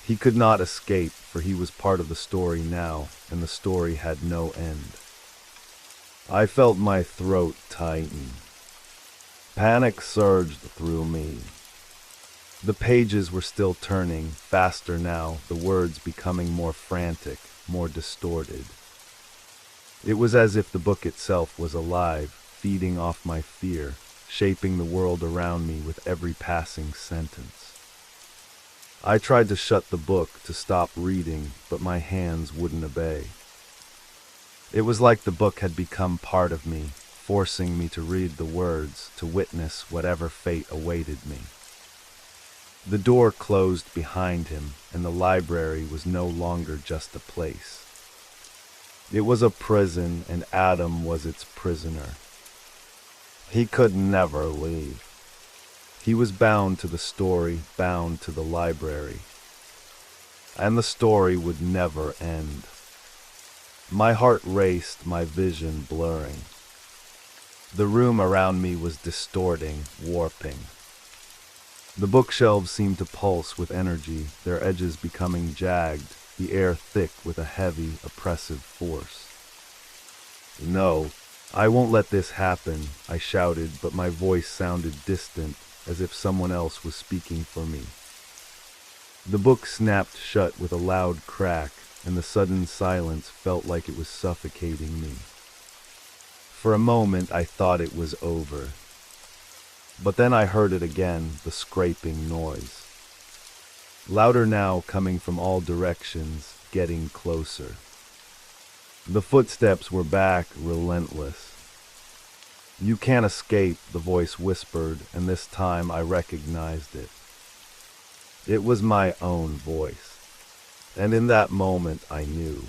Speaker 1: He could not escape, for he was part of the story now, and the story had no end. I felt my throat tighten. Panic surged through me. The pages were still turning, faster now, the words becoming more frantic, more distorted. It was as if the book itself was alive, feeding off my fear, shaping the world around me with every passing sentence. I tried to shut the book, to stop reading, but my hands wouldn't obey. It was like the book had become part of me, forcing me to read the words, to witness whatever fate awaited me. The door closed behind him, and the library was no longer just a place. It was a prison, and Adam was its prisoner. He could never leave. He was bound to the story, bound to the library. And the story would never end. My heart raced, my vision blurring. The room around me was distorting, warping. The bookshelves seemed to pulse with energy, their edges becoming jagged, the air thick with a heavy, oppressive force. No, I won't let this happen, I shouted, but my voice sounded distant, as if someone else was speaking for me. The book snapped shut with a loud crack, and the sudden silence felt like it was suffocating me. For a moment I thought it was over. But then I heard it again, the scraping noise. Louder now, coming from all directions, getting closer. The footsteps were back, relentless. "You can't escape," the voice whispered, and this time I recognized it. It was my own voice. And in that moment I knew.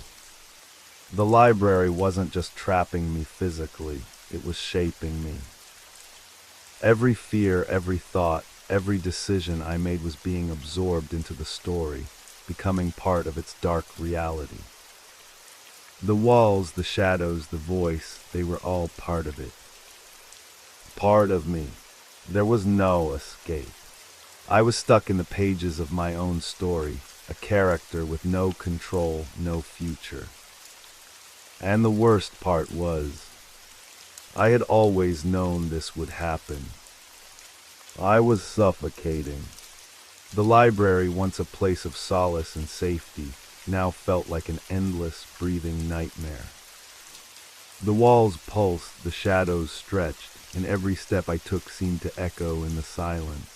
Speaker 1: The library wasn't just trapping me physically, it was shaping me. Every fear, every thought, every decision I made was being absorbed into the story, becoming part of its dark reality. The walls, the shadows, the voice, they were all part of it. Part of me. There was no escape. I was stuck in the pages of my own story, a character with no control, no future. And the worst part was, I had always known this would happen. I was suffocating. The library, once a place of solace and safety, now felt like an endless, breathing nightmare. The walls pulsed, the shadows stretched, and every step I took seemed to echo in the silence.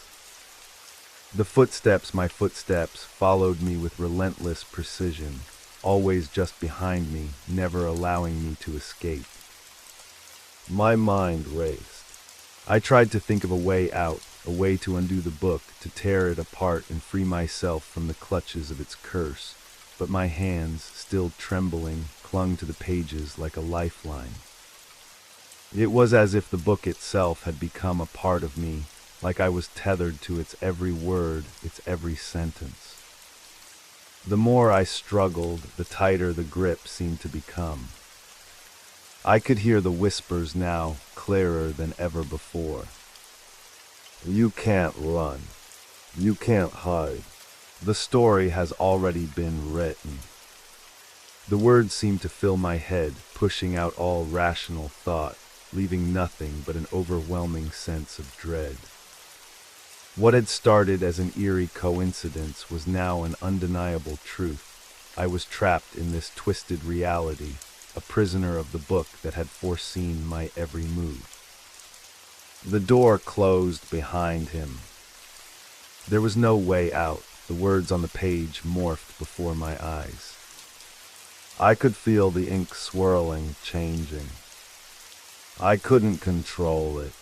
Speaker 1: The footsteps, my footsteps, followed me with relentless precision, always just behind me, never allowing me to escape. My mind raced. I tried to think of a way out, a way to undo the book, to tear it apart and free myself from the clutches of its curse, but my hands, still trembling, clung to the pages like a lifeline. It was as if the book itself had become a part of me, like I was tethered to its every word, its every sentence. The more I struggled, the tighter the grip seemed to become. I could hear the whispers now, clearer than ever before. You can't run. You can't hide. The story has already been written. The words seemed to fill my head, pushing out all rational thought, leaving nothing but an overwhelming sense of dread. What had started as an eerie coincidence was now an undeniable truth. I was trapped in this twisted reality, a prisoner of the book that had foreseen my every move. The door closed behind him. There was no way out. The words on the page morphed before my eyes. I could feel the ink swirling, changing. I couldn't control it.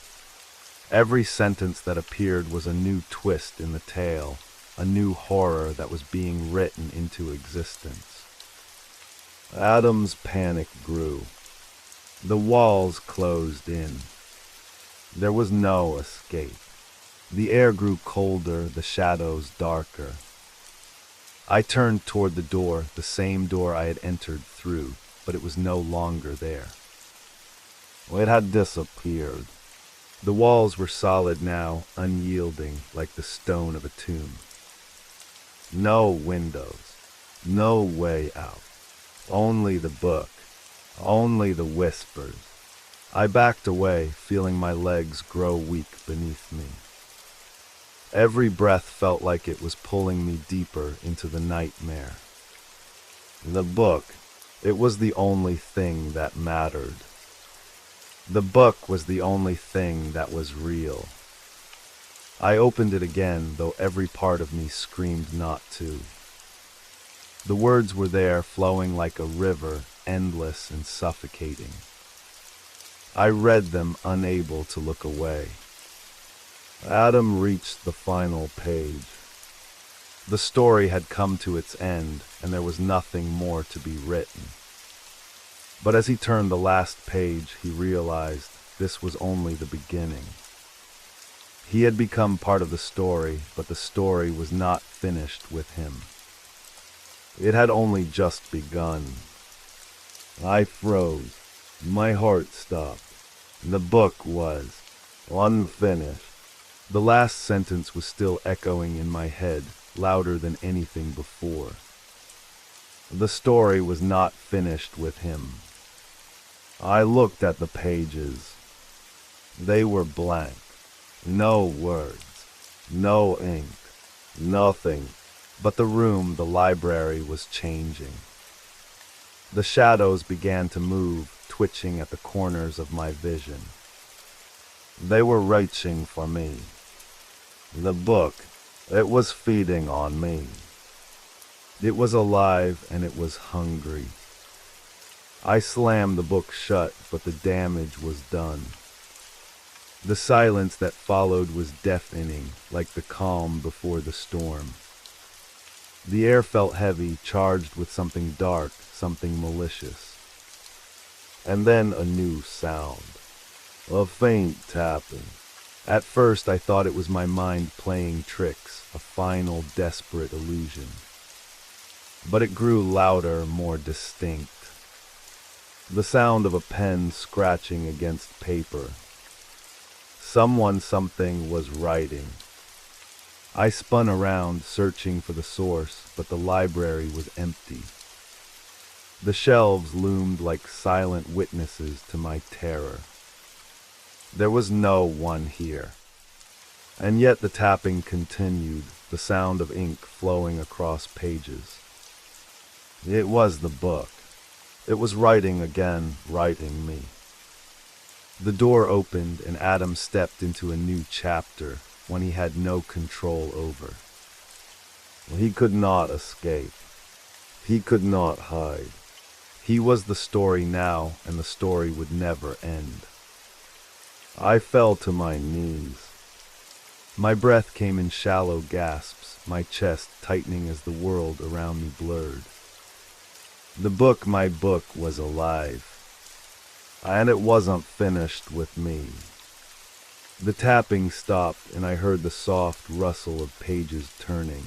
Speaker 1: Every sentence that appeared was a new twist in the tale, a new horror that was being written into existence. Adam's panic grew. The walls closed in. There was no escape. The air grew colder, the shadows darker. I turned toward the door, the same door I had entered through, but it was no longer there. It had disappeared. The walls were solid now, unyielding, like the stone of a tomb. No windows, no way out. Only the book, only the whispers. I backed away, feeling my legs grow weak beneath me. Every breath felt like it was pulling me deeper into the nightmare. The book, it was the only thing that mattered. The book was the only thing that was real. I opened it again, though every part of me screamed not to. The words were there, flowing like a river, endless and suffocating. I read them, unable to look away. Adam reached the final page. The story had come to its end, and there was nothing more to be written. But as he turned the last page, he realized this was only the beginning. He had become part of the story, but the story was not finished with him. It had only just begun. I froze. My heart stopped. The book was unfinished. The last sentence was still echoing in my head, louder than anything before. The story was not finished with him. I looked at the pages. They were blank. No words. No ink. Nothing. But the room, the library, was changing. The shadows began to move, twitching at the corners of my vision. They were reaching for me. The book, it was feeding on me. It was alive and it was hungry. I slammed the book shut, but the damage was done. The silence that followed was deafening, like the calm before the storm. The air felt heavy, charged with something dark, something malicious. And then a new sound. A faint tapping. At first I thought it was my mind playing tricks, a final desperate illusion. But it grew louder, more distinct. The sound of a pen scratching against paper. Someone, something was writing. I spun around, searching for the source, but the library was empty. The shelves loomed like silent witnesses to my terror. There was no one here. And yet the tapping continued, the sound of ink flowing across pages. It was the book. It was writing again, writing me. The door opened and Adam stepped into a new chapter, one he had no control over. He could not escape. He could not hide. He was the story now, and the story would never end. I fell to my knees. My breath came in shallow gasps, my chest tightening as the world around me blurred. The book, my book, was alive. And it wasn't finished with me. The tapping stopped, and I heard the soft rustle of pages turning.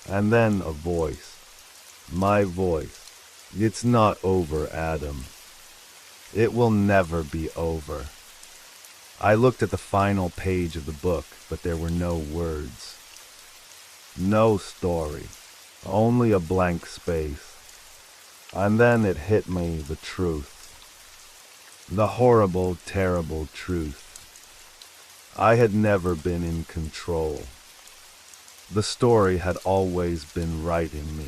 Speaker 1: And then a voice. My voice. It's not over, Adam. It will never be over. I looked at the final page of the book, but there were no words. No story. Only a blank space. And then it hit me, the truth. The horrible, terrible truth. I had never been in control. The story had always been right in me.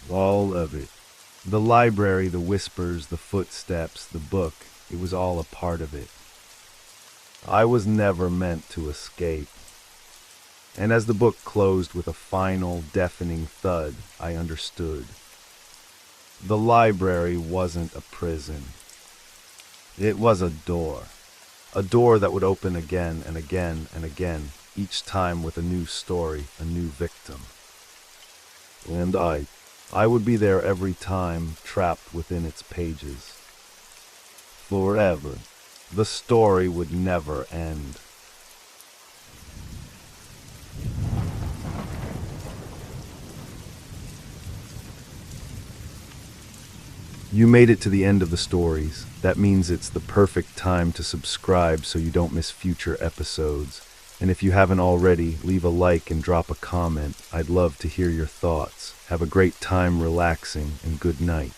Speaker 1: All of it. The library, the whispers, the footsteps, the book, it was all a part of it. I was never meant to escape. And as the book closed with a final, deafening thud, I understood. The library wasn't a prison. It was a door that would open again and again and again, each time with a new story, a new victim. And I would be there every time, trapped within its pages. Forever. The story would never end. You made it to the end of the stories. That means it's the perfect time to subscribe so you don't miss future episodes. And if you haven't already, leave a like and drop a comment. I'd love to hear your thoughts. Have a great time relaxing, and good night.